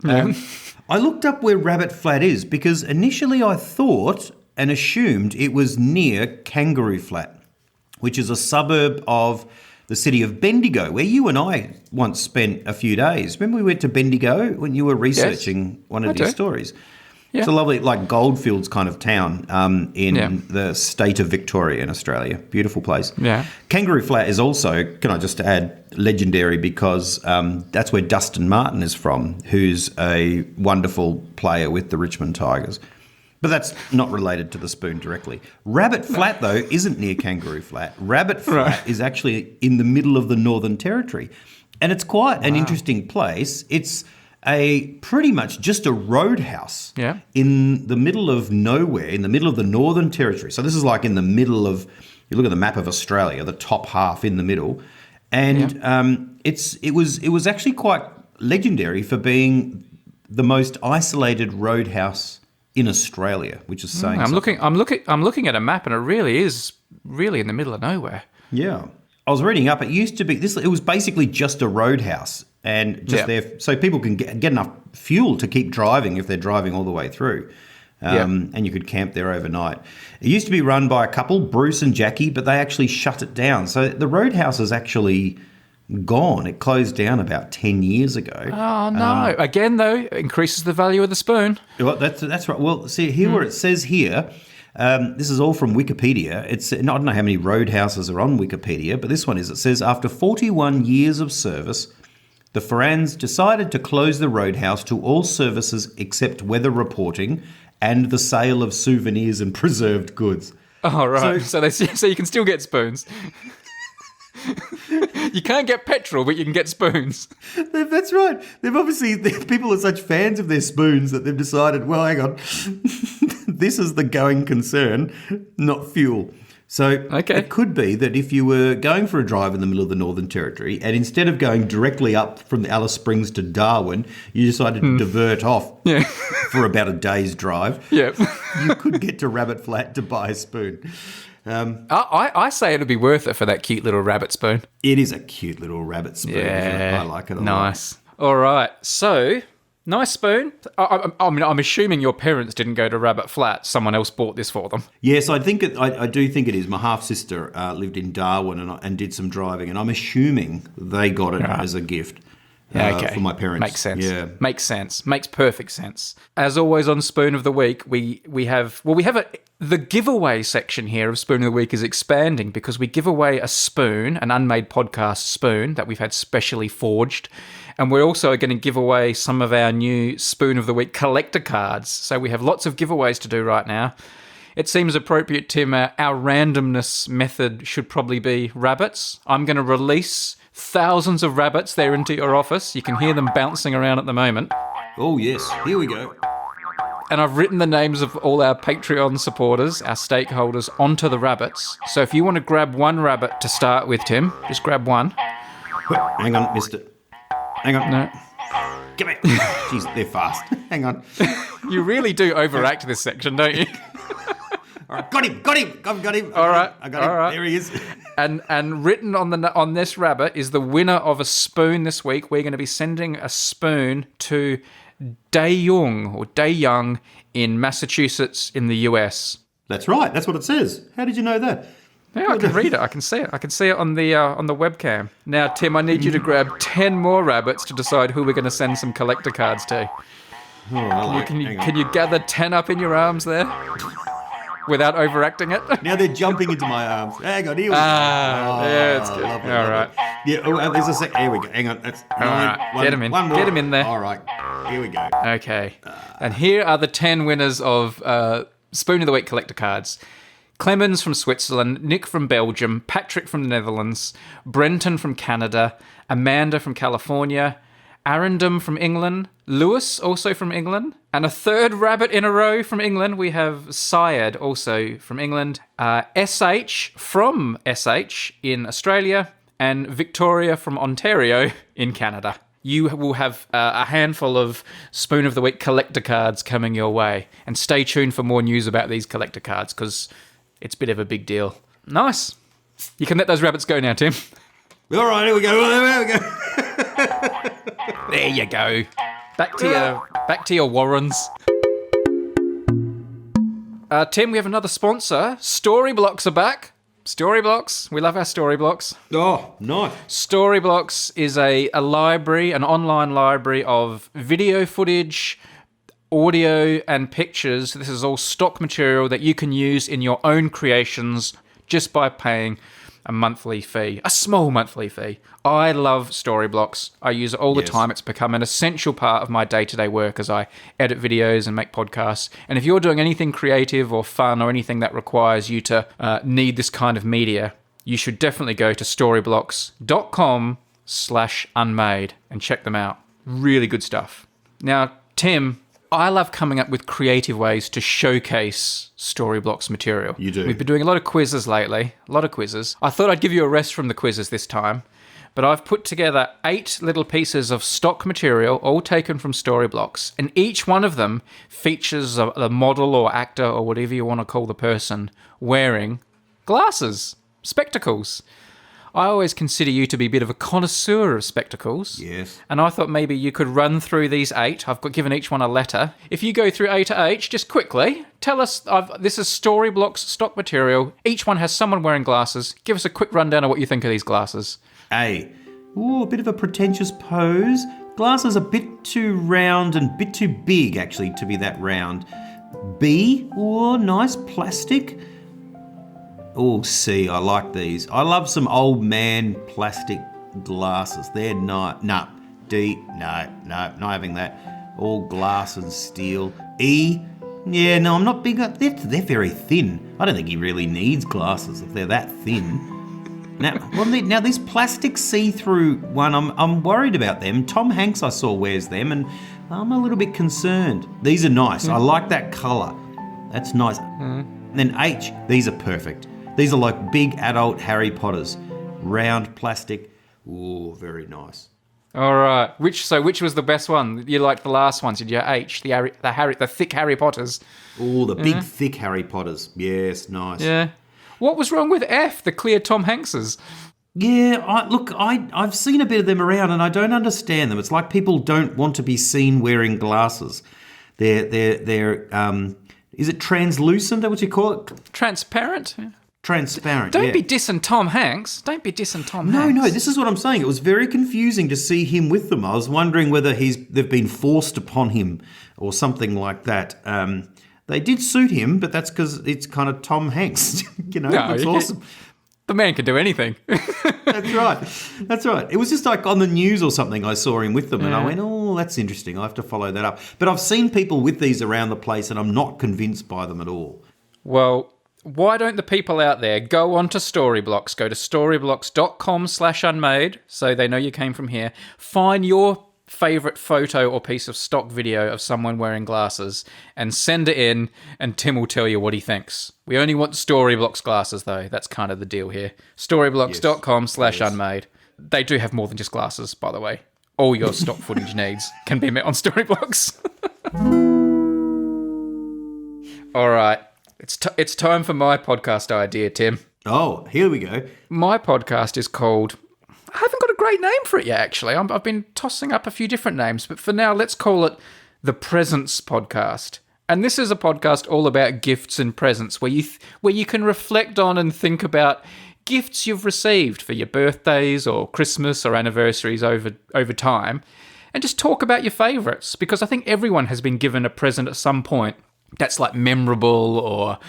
I looked up where Rabbit Flat is because initially I thought and assumed it was near Kangaroo Flat, which is a suburb of the city of Bendigo, where you and I once spent a few days. Remember we went to Bendigo when you were researching one of your stories? Yeah. It's a lovely, like, goldfields kind of town in Yeah. the state of Victoria in Australia. Beautiful place. Yeah. Kangaroo Flat is also, can I just add, legendary because that's where Dustin Martin is from, who's a wonderful player with the Richmond Tigers. But that's not related to the spoon directly. Rabbit Flat, though, isn't near Kangaroo Flat. Rabbit Flat is actually in the middle of the Northern Territory. And it's quite an interesting place. It's pretty much just a roadhouse in the middle of nowhere, in the middle of the Northern Territory. So this is like in the middle of, you look at the map of Australia, the top half in the middle. And it was actually quite legendary for being the most isolated roadhouse in Australia, which is saying I'm looking at a map, and it really is in the middle of nowhere. Yeah. I was reading up, it used to be, it was basically just a roadhouse and just there, so people can get enough fuel to keep driving if they're driving all the way through. And you could camp there overnight. It used to be run by a couple, Bruce and Jackie, but they actually shut it down. So the roadhouse is actually gone. It closed down about 10 years ago. Oh, no. Again, though, it increases the value of the spoon. Well, that's right. Well, see, here where it says here, this is all from Wikipedia. I don't know how many roadhouses are on Wikipedia, but this one is. It says, after 41 years of service, the Ferrans decided to close the roadhouse to all services except weather reporting and the sale of souvenirs and preserved goods. Oh, right. So you can still get spoons. You can't get petrol, but you can get spoons. That's right. People are such fans of their spoons that they've decided, well, hang on, this is the going concern, not fuel. So it could be that if you were going for a drive in the middle of the Northern Territory and instead of going directly up from the Alice Springs to Darwin, you decided to divert off for about a day's drive, you could get to Rabbit Flat to buy a spoon. I say it'd be worth it for that cute little rabbit spoon. It is a cute little rabbit spoon. Yeah, I like it a lot. Nice. All right. So, nice spoon. I'm assuming your parents didn't go to Rabbit Flat. Someone else bought this for them. Yes, I do think it is. My half-sister lived in Darwin and did some driving, and I'm assuming they got it as a gift. For my parents. Makes sense. Yeah. Makes sense. Makes perfect sense. As always on Spoon of the Week, we have the giveaway section here of Spoon of the Week is expanding because we give away a spoon, an Unmade podcast spoon that we've had specially forged. And we're also going to give away some of our new Spoon of the Week collector cards. So we have lots of giveaways to do right now. It seems appropriate, Tim. Our randomness method should probably be rabbits. I'm going to release thousands of rabbits there into your office. You can hear them bouncing around at the moment. Oh, yes. Here we go. And I've written the names of all our Patreon supporters, our stakeholders, onto the rabbits. So if you want to grab one rabbit to start with, Tim, just grab one. Hang on, missed it. Hang on. No. Come here. Jeez, they're fast. Hang on. You really do overact this section, don't you? All right, got him. I've got him. All right. I got him. Right. There he is. And written on this rabbit is the winner of a spoon this week. We're going to be sending a spoon to Daeyoung in Massachusetts in the US. That's right. That's what it says. How did you know that? Yeah, I can read it. I can see it. I can see it on the webcam. Now, Tim, I need you to grab 10 more rabbits to decide who we're going to send some collector cards to. Oh, Can you gather 10 up in your arms there? Without overacting it? Now they're jumping into my arms. Hang on, here we go. Yeah, it's good. Lovely, All right. Yeah, there's a sec. Here we go. Hang on. That's All right. Get him in. Get him in there. All right. Here we go. Okay. And here are the 10 winners of Spoon of the Week collector cards. Clemens from Switzerland, Nick from Belgium, Patrick from the Netherlands, Brenton from Canada, Amanda from California, Arundel from England, Lewis also from England, and a third rabbit in a row from England. We have Syed also from England, SH from SH in Australia, and Victoria from Ontario in Canada. You will have a handful of Spoon of the Week collector cards coming your way. And stay tuned for more news about these collector cards because it's a bit of a big deal. Nice. You can let those rabbits go now, Tim. All right, here we go. There we go. There you go. Back to your Warrens. Tim, we have another sponsor. Storyblocks are back. Storyblocks. We love our Storyblocks. Oh, nice. Storyblocks is a library, an online library of video footage, audio, and pictures. This is all stock material that you can use in your own creations just by paying a monthly fee, a small monthly fee. I love Storyblocks. I use it all the time. It's become an essential part of my day-to-day work as I edit videos and make podcasts. And if you're doing anything creative or fun or anything that requires you to need this kind of media, you should definitely go to storyblocks.com storyblocks.com/unmade and check them out. Really good stuff. Now, Tim, I love coming up with creative ways to showcase Storyblocks material. You do. We've been doing a lot of quizzes lately, a lot of quizzes. I thought I'd give you a rest from the quizzes this time, but I've put together 8 little pieces of stock material, all taken from Storyblocks, and each one of them features a model or actor or whatever you want to call the person wearing glasses, spectacles. I always consider you to be a bit of a connoisseur of spectacles. Yes. And I thought maybe you could run through these 8. I've given each one a letter. If you go through A to H, just quickly, tell us, this is Storyblocks stock material. Each one has someone wearing glasses. Give us a quick rundown of what you think of these glasses. A. Ooh, a bit of a pretentious pose. Glasses a bit too round and a bit too big, actually, to be that round. B. Ooh, nice plastic. Oh, C, I like these. I love some old man plastic glasses. They're not. Nah. D, no, not having that. All glass and steel. E, yeah, no, I'm not big. They're very thin. I don't think he really needs glasses if they're that thin. Now this plastic see-through one, I'm worried about them. Tom Hanks I saw wears them, and I'm a little bit concerned. These are nice. I like that colour. That's nice. And then H, these are perfect. These are like big adult Harry Potters. Round plastic. Ooh, very nice. All right. Which was the best one? You liked the last ones, did you? H, the thick Harry Potters. Ooh, the big thick Harry Potters. Yes, nice. Yeah. What was wrong with F, the clear Tom Hankses? Yeah, I've seen a bit of them around and I don't understand them. It's like people don't want to be seen wearing glasses. They're is it translucent? Is that what you call it? Transparent? Transparent. Don't be dissing Tom Hanks. Don't be dissing Tom Hanks. No, this is what I'm saying. It was very confusing to see him with them. I was wondering whether they've been forced upon him or something like that. They did suit him, but that's because it's kind of Tom Hanks. It's awesome. The man can do anything. That's right. It was just like on the news or something I saw him with them and I went, oh, that's interesting. I'll have to follow that up. But I've seen people with these around the place and I'm not convinced by them at all. Well, why don't the people out there go on to Storyblocks, go to storyblocks.com/unmade so they know you came from here. Find your favourite photo or piece of stock video of someone wearing glasses and send it in and Tim will tell you what he thinks. We only want Storyblocks glasses though. That's kind of the deal here. Storyblocks.com/unmade. They do have more than just glasses, by the way. All your stock footage needs can be met on Storyblocks. All right. It's time for my podcast idea, Tim. Oh, here we go. My podcast is called... I haven't got a great name for it yet, actually. I've been tossing up a few different names, but for now, let's call it The Presents Podcast. And this is a podcast all about gifts and presents, where you can reflect on and think about gifts you've received for your birthdays or Christmas or anniversaries over time, and just talk about your favourites, because I think everyone has been given a present at some point that's like memorable or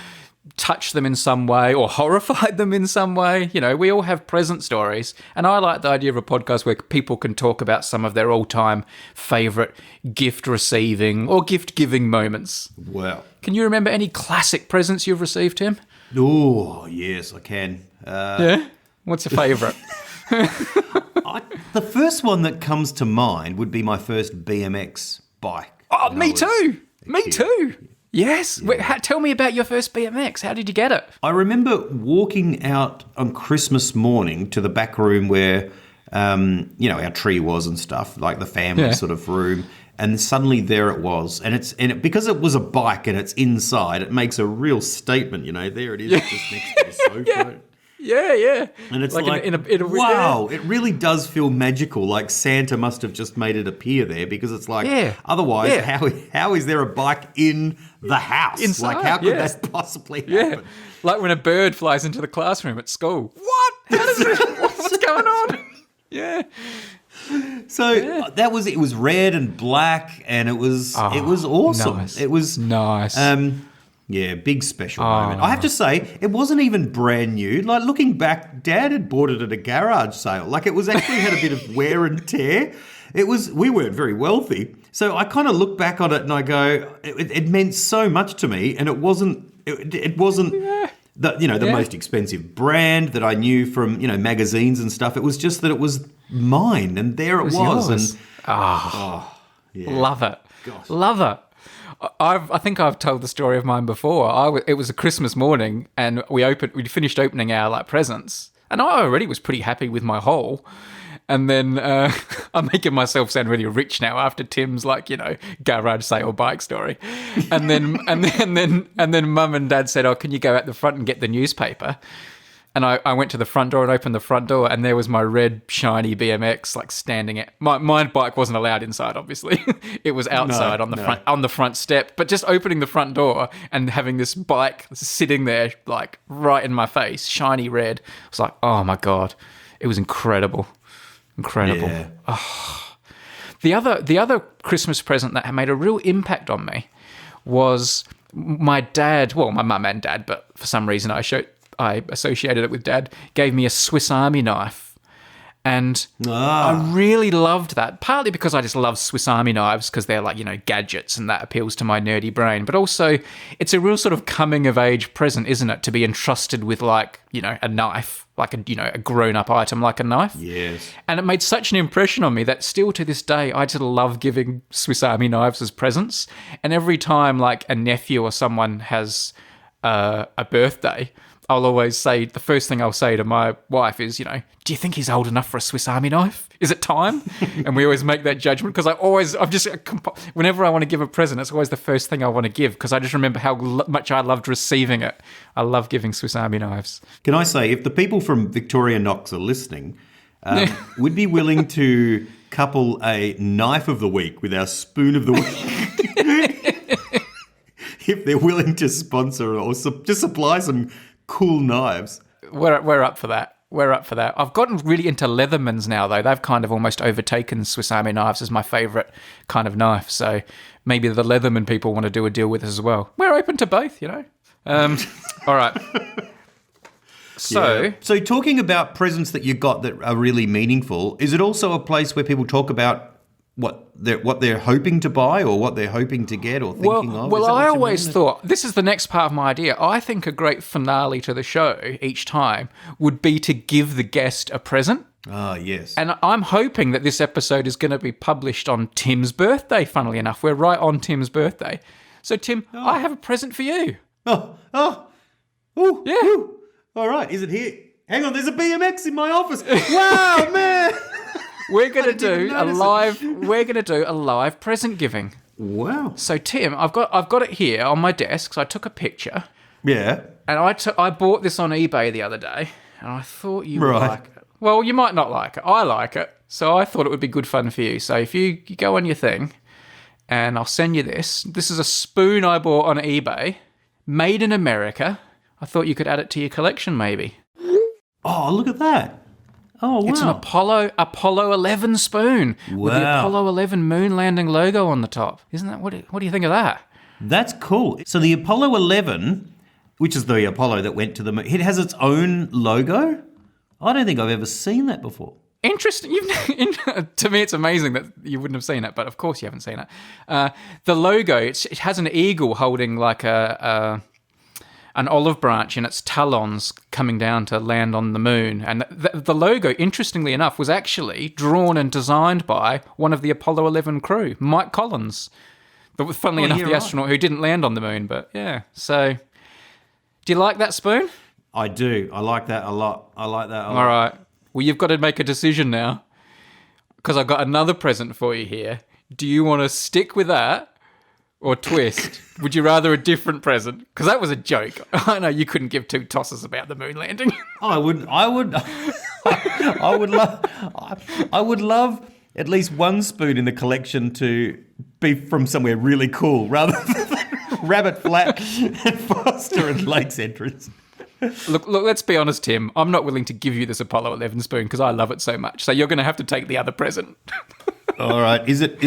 touched them in some way or horrified them in some way. We all have present stories. And I like the idea of a podcast where people can talk about some of their all-time favourite gift receiving or gift giving moments. Wow. Can you remember any classic presents you've received, Tim? Oh, yes, I can. Yeah? What's your favourite? The first one that comes to mind would be my first BMX bike. Oh, me too. Me too. Yes. Yeah. Wait, tell me about your first BMX. How did you get it? I remember walking out on Christmas morning to the back room where, our tree was and stuff, like the family sort of room. And suddenly there it was. And because it was a bike and it's inside, it makes a real statement, There it is just next to the sofa. Yeah. And it's wow, it really does feel magical. Like Santa must have just made it appear there because it's like, otherwise, how is there a bike in the house? Inside, like, how could that possibly happen? Yeah. Like when a bird flies into the classroom at school. What? What's going on? Yeah. So it was red and black and it was awesome. Nice. It was nice. Yeah, big special moment. I have to say, it wasn't even brand new. Like, looking back, Dad had bought it at a garage sale. Like, it was actually had a bit of wear and tear. We weren't very wealthy. So I kind of look back on it and I go, it meant so much to me, and it wasn't the most expensive brand that I knew from, magazines and stuff. It was just that it was mine, and there it was. yours. And Yeah. Love it. Gosh. Love it. I think I've told the story of mine before. It was a Christmas morning, and we finished opening our presents, and I already was pretty happy with my haul. And then I'm making myself sound really rich now after Tim's garage sale bike story. And then Mum and Dad said, "Oh, can you go out the front and get the newspaper?" And I went to the front door and opened the front door, and there was my red shiny BMX standing at my bike wasn't allowed inside, obviously. It was outside on the front step. But just opening the front door and having this bike sitting there right in my face, shiny red, I was like, oh my God, it was incredible. Incredible. Yeah. Oh. The other Christmas present that made a real impact on me was my dad. Well, my mum and dad, but for some reason I associated it with Dad. Gave me a Swiss Army knife, and I really loved that. Partly because I just love Swiss Army knives because they're gadgets, and that appeals to my nerdy brain. But also, it's a real sort of coming of age present, isn't it, to be entrusted with a knife. A grown-up item like a knife. Yes. And it made such an impression on me that still to this day, I just love giving Swiss Army knives as presents. And every time, a nephew or someone has a birthday, I'll always say, the first thing I'll say to my wife is, do you think he's old enough for a Swiss Army knife? Is it time? And we always make that judgment because whenever I want to give a present, it's always the first thing I want to give because I just remember how much I loved receiving it. I love giving Swiss Army knives. Can I say, if the people from Victoria Knox are listening, would be willing to couple a knife of the week with our spoon of the week, if they're willing to sponsor or just supply some cool knives. We're up for that. We're up for that. I've gotten really into Leathermans now, though. They've kind of almost overtaken Swiss Army knives as my favourite kind of knife. So maybe the Leatherman people want to do a deal with us as well. We're open to both, All right. So talking about presents that you got that are really meaningful, is it also a place where people talk about what they're hoping to buy or what they're hoping to get or thinking of? Well, I always thought, this is the next part of my idea, I think a great finale to the show each time would be to give the guest a present. Ah, yes. And I'm hoping that this episode is going to be published on Tim's birthday, funnily enough. We're right on Tim's birthday. So, Tim, I have a present for you. Oh. Yeah. Ooh. All right, is it here? Hang on, there's a BMX in my office. Wow, man. We're going to do a live present giving. Wow. So Tim, I've got it here on my desk. So I took a picture. Yeah. And I bought this on eBay the other day, and I thought you would like it. Well, you might not like it. I like it. So I thought it would be good fun for you. So if you go on your thing, and I'll send you this. This is a spoon I bought on eBay, made in America. I thought you could add it to your collection maybe. Oh, look at that. Oh, wow. It's an Apollo 11 spoon with the Apollo 11 moon landing logo on the top. Isn't that, what do you think of that? That's cool. So the Apollo 11, which is the Apollo that went to the moon, it has its own logo? I don't think I've ever seen that before. Interesting. To me, it's amazing that you wouldn't have seen it, but of course you haven't seen it. The logo, it has an eagle holding like an olive branch in its talons coming down to land on the moon. And the logo, interestingly enough, was actually drawn and designed by one of the Apollo 11 crew, Mike Collins. But funnily enough, the astronaut who didn't land on the moon. But yeah, so do you like that spoon? I do. I like that a lot. All right. Well, you've got to make a decision now because I've got another present for you here. Do you want to stick with that? Or twist? Would you rather a different present? Because that was a joke. I know you couldn't give two tosses about the moon landing. I would love at least one spoon in the collection to be from somewhere really cool, rather than Rabbit Flat and Foster and Lakes Entrance. Look, let's be honest, Tim. I'm not willing to give you this Apollo 11 spoon because I love it so much. So you're going to have to take the other present. All right. Is it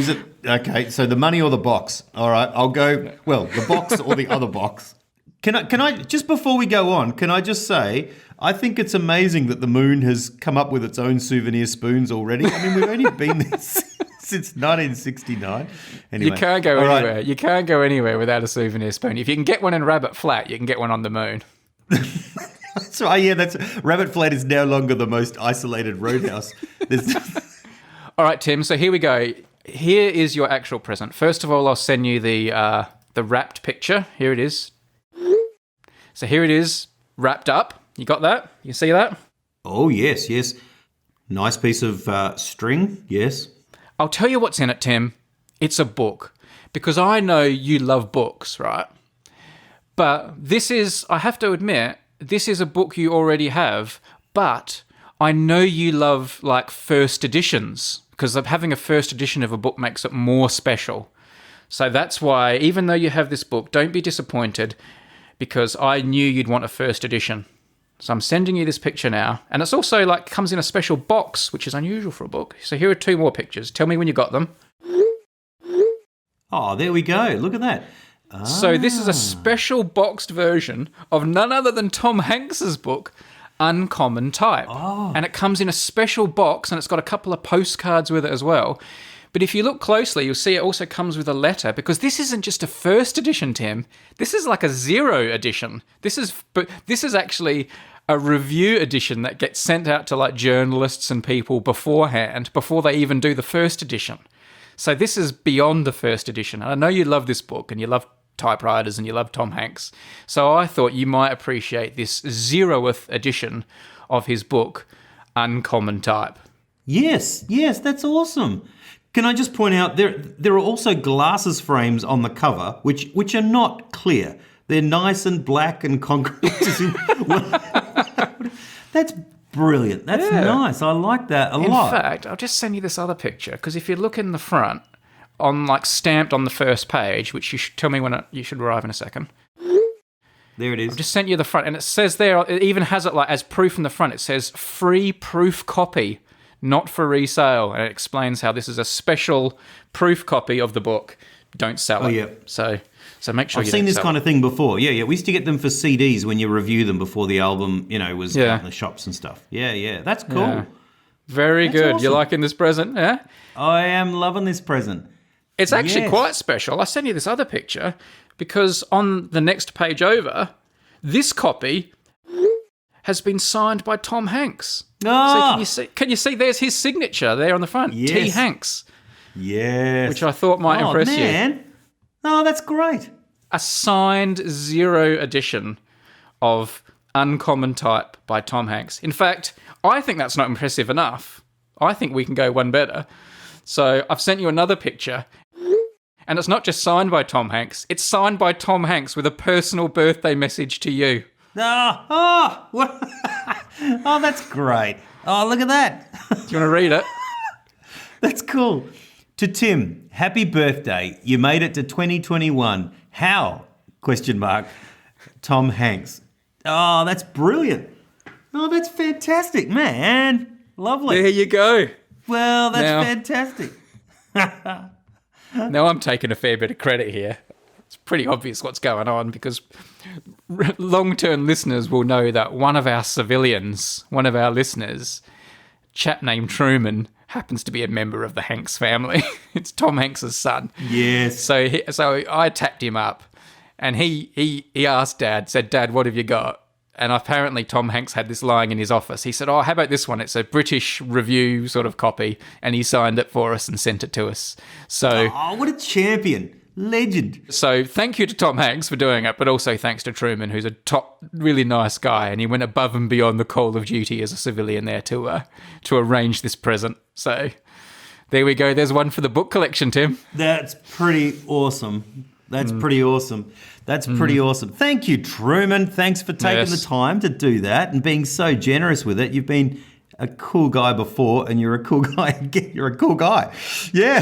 okay? So the money or the box? All right. I'll go. Well, the box or the other box. Can I just before we go on? Can I just say I think it's amazing that the moon has come up with its own souvenir spoons already. I mean, we've only been there since 1969. Anyway, you can't go anywhere. Right. You can't go anywhere without a souvenir spoon. If you can get one in Rabbit Flat, you can get one on the moon. That's right. Yeah, Rabbit Flat is no longer the most isolated roadhouse All right, Tim. So here we go. Here is your actual present. First of all, I'll send you the wrapped picture. Here it is. So here it is, wrapped up. You got that? You see that? Oh, yes. Nice piece of string, yes. I'll tell you what's in it, Tim. It's a book. Because I know you love books, right? But this is, I have to admit, this is a book you already have, but I know you love, like, first editions, because having a first edition of a book makes it more special. So that's why, even though you have this book, don't be disappointed, because I knew you'd want a first edition. So I'm sending you this picture now. And it's also, like, comes in a special box, which is unusual for a book. So here are 2 more pictures. Tell me when you got them. Oh, there we go. Look at that. So this is a special boxed version of none other than Tom Hanks's book, Uncommon Type. Oh. And it comes in a special box, and it's got a couple of postcards with it as well. But if you look closely, you'll see it also comes with a letter, because this isn't just a first edition, Tim. This is like a 0 edition. This is actually a review edition that gets sent out to, like, journalists and people beforehand, before they even do the first edition. So this is beyond the first edition. And I know you love this book, and you love typewriters, and you love Tom Hanks. So I thought you might appreciate this 0th edition of his book, Uncommon Type. Yes, that's awesome. Can I just point out, there are also glasses frames on the cover, which are not clear. They're nice and black and concrete. That's brilliant. That's nice. I like that a lot. In fact, I'll just send you this other picture, because if you look in the front, on, like, stamped on the first page, which you should tell me when you should arrive in a second. There it is. I've just sent you the front, and it says there, it even has it, like, as proof in the front. It says free proof copy, not for resale, and it explains how this is a special proof copy of the book. Don't sell it. Oh, yeah. So make sure I've you seen don't this sell kind it. of thing before. Yeah. We used to get them for CDs when you review them before the album, was out in the shops and stuff. Yeah. That's cool. Yeah. Very That's good. awesome. You liking this present? Yeah. I am loving this present. It's actually Yes. quite special. I sent you this other picture because on the next page over, this copy has been signed by Tom Hanks. Ah! So can you see there's his signature there on the front? Yes. T. Hanks. Yes. Which I thought might impress you. Man. Oh, that's great. A signed 0 edition of Uncommon Type by Tom Hanks. In fact, I think that's not impressive enough. I think we can go one better. So I've sent you another picture, and it's not just signed by Tom Hanks, it's signed by Tom Hanks with a personal birthday message to you. What? Oh, that's great. Oh, look at that. Do you want to read it? That's cool. To Tim, happy birthday. You made it to 2021. How? ? Tom Hanks. Oh, that's brilliant. Oh, that's fantastic, man. Lovely. There you go. Well, that's Now- fantastic. Now I'm taking a fair bit of credit here. It's pretty obvious what's going on because long-term listeners will know that one of our civilians, one of our listeners, chap named Truman, happens to be a member of the Hanks family. It's Tom Hanks's son. Yes. So I tapped him up, and he asked Dad, said, "Dad, what have you got?" And apparently Tom Hanks had this lying in his office. He said, "Oh, how about this one? It's a British review sort of copy," and he signed it for us and sent it to us. So. Oh, what a champion. Legend. So thank you to Tom Hanks for doing it, but also thanks to Truman, who's a top, really nice guy, and he went above and beyond the call of duty as a civilian there to arrange this present. So there we go. There's one for the book collection, Tim. That's pretty awesome. That's pretty awesome. That's pretty awesome. Thank you, Truman. Thanks for taking the time to do that and being so generous with it. You've been a cool guy before, and you're a cool guy again. You're a cool guy. Yeah.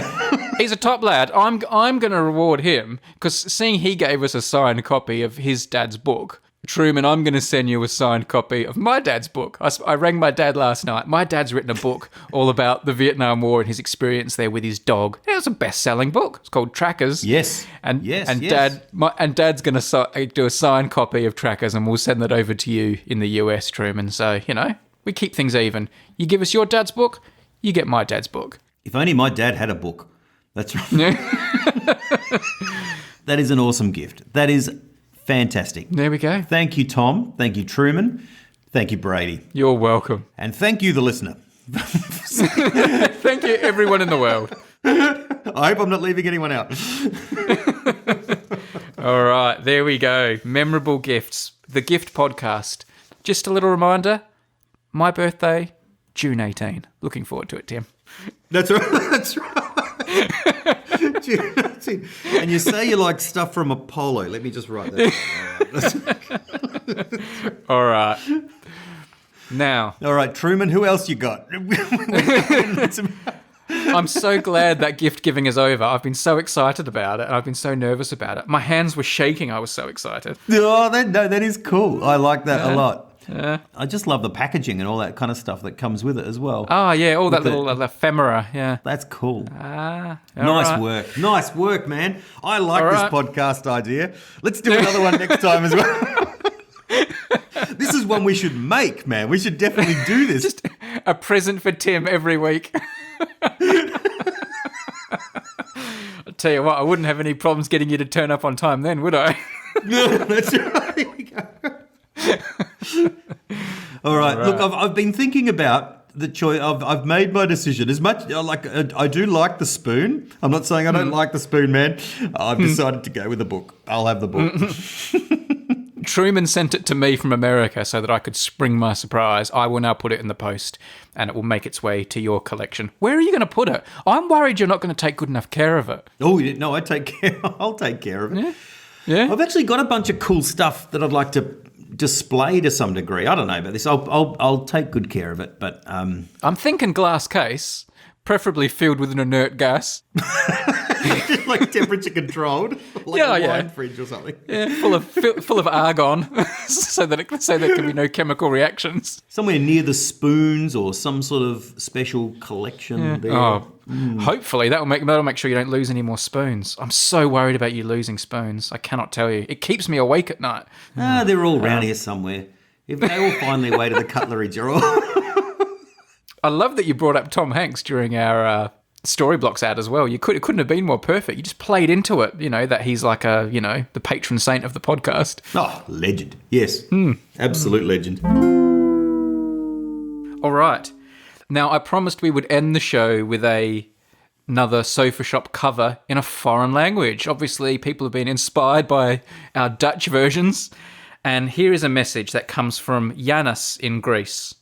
He's a top lad. I'm going to reward him because seeing he gave us a signed copy of his dad's book, Truman, I'm going to send you a signed copy of my dad's book. I rang my dad last night. My dad's written a book all about the Vietnam War and his experience there with his dog. It was a best-selling book. It's called Trackers. Yes. And yes. Dad's going to do a signed copy of Trackers, and we'll send that over to you in the US, Truman. So, we keep things even. You give us your dad's book, you get my dad's book. If only my dad had a book. That's right. Yeah. That is an awesome gift. That is fantastic. There we go. Thank you, Tom. Thank you, Truman. Thank you, Brady. You're welcome. And thank you, the listener, for Thank you, everyone in the world. I hope I'm not leaving anyone out. All right, there we go. Memorable gifts. The Gift Podcast. Just a little reminder, my birthday, June 18. Looking forward to it, Tim. That's right. That's right. June 18. And you say you like stuff from Apollo. Let me just write that down. All right. Now. All right, Truman, who else you got? I'm so glad that gift giving is over. I've been so excited about it, and I've been so nervous about it. My hands were shaking. I was so excited. Oh, that is cool. I like that a lot. Yeah. I just love the packaging and all that kind of stuff that comes with it as well. Oh, yeah, all that little ephemera, yeah. That's cool. Nice Nice work. Nice work, man. I like this podcast idea. Let's do another one next time as well. This is one we should make, man. We should definitely do this. Just a present for Tim every week. I'll tell you what, I wouldn't have any problems getting you to turn up on time then, would I? No, that's right. Here we go. All right. Look, I've been thinking about the choice. I've made my decision. As much I do like the spoon. I'm not saying I don't like the spoon, man. I've decided to go with the book. I'll have the book. Truman sent it to me from America so that I could spring my surprise. I will now put it in the post, and it will make its way to your collection. Where are you going to put it? I'm worried you're not going to take good enough care of it. Oh no, I take care. I'll take care of it. Yeah. I've actually got a bunch of cool stuff that I'd like to display to some degree. I don't know about this. I'll take good care of it, but I'm thinking glass case, preferably filled with an inert gas. like temperature controlled, like a wine fridge or something. Yeah, full of argon, so there can be no chemical reactions. Somewhere near the spoons or some sort of special collection there. Oh, hopefully that'll make sure you don't lose any more spoons. I'm so worried about you losing spoons. I cannot tell you. It keeps me awake at night. They're all around here somewhere. If they all find their way to the cutlery drawer. I love that you brought up Tom Hanks during our Storyblocks ad as well. It couldn't have been more perfect. You just played into it, that he's like the patron saint of the podcast. Oh, legend. Yes. Absolute legend. All right. Now, I promised we would end the show with another Sofa Shop cover in a foreign language. Obviously, people have been inspired by our Dutch versions. And here is a message that comes from Yanis in Greece.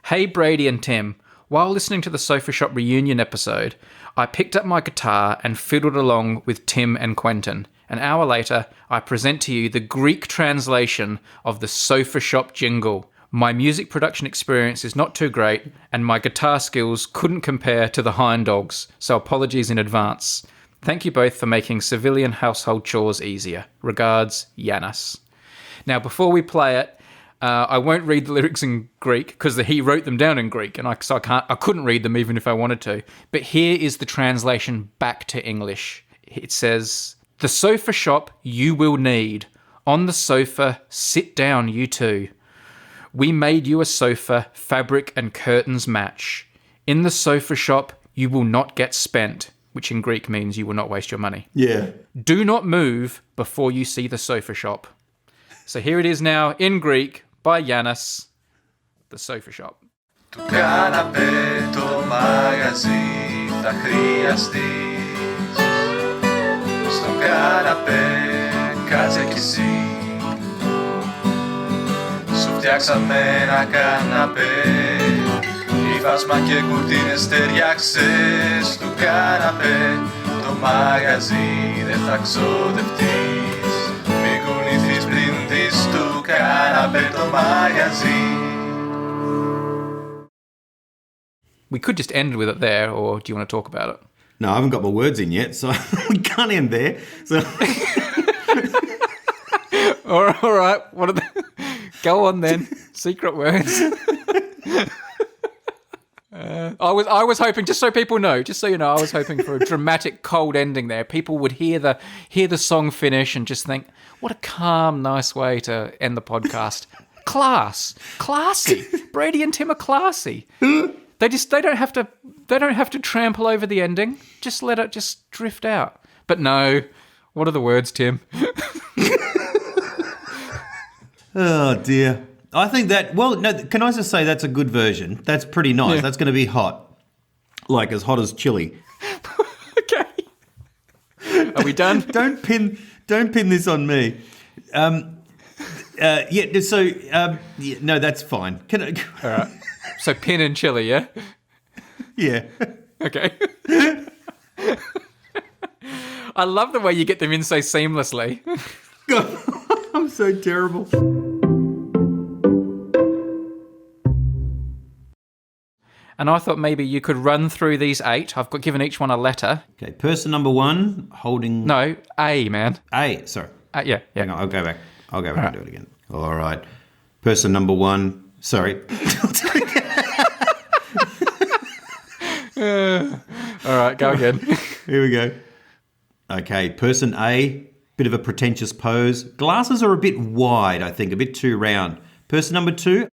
Hey, Brady and Tim. While listening to the Sofa Shop reunion episode, I picked up my guitar and fiddled along with Tim and Quentin. An hour later, I present to you the Greek translation of the Sofa Shop jingle. My music production experience is not too great, and my guitar skills couldn't compare to the Heindogs, so apologies in advance. Thank you both for making civilian household chores easier. Regards, Yanis. Now, before we play it, I won't read the lyrics in Greek because he wrote them down in Greek, and I couldn't read them even if I wanted to. But here is the translation back to English. It says, "The sofa shop you will need. On the sofa, sit down, you two. We made you a sofa, fabric and curtains match. In the sofa shop, you will not get spent," which in Greek means you will not waste your money. Yeah. "Do not move before you see the sofa shop." So here it is now in Greek by Yanis, the Sofa Shop. Του κάναπε το μαγαζί θα χρειαστείς. Στο κάναπε κάτσε κι εσύ. Σου φτιάξαμε ένα κάναπε. Υφάσμα και κουρτίνες ταιριάξες. Του κάναπε το μαγαζί δεν θα ξοδευτείς. Μην κουνηθείς πριν δεις του κάναπε το μαγαζί. We could just end with it there, or do you want to talk about it? No, I haven't got my words in yet, so we can't end there. So All right. What are Go on then. Secret words. I was hoping, just so people know, just so you know, I was hoping for a dramatic cold ending there. People would hear the song finish and just think, what a calm, nice way to end the podcast. Classy. Brady and Tim are classy. They don't have to trample over the ending. Just let it just drift out. But no, what are the words, Tim? oh dear. I think that, well, no, can I just say that's a good version? That's pretty nice. Yeah. That's going to be hot. like as hot as chili. Okay. Are we done? Don't pin this on me. No, that's fine. Can I? All right. So pin and chili, yeah? Yeah. Okay. I love the way you get them in so seamlessly. God, I'm so terrible. And I thought maybe you could run through these 8. I've given each one a letter. Okay, person number 1 holding... No, A, man. A, sorry. Yeah. Hang on, I'll go back and do it again. All right. Person number 1, sorry. All right, go again. Here we go. Okay, person A, bit of a pretentious pose. Glasses are a bit wide, I think, a bit too round. Person number 2,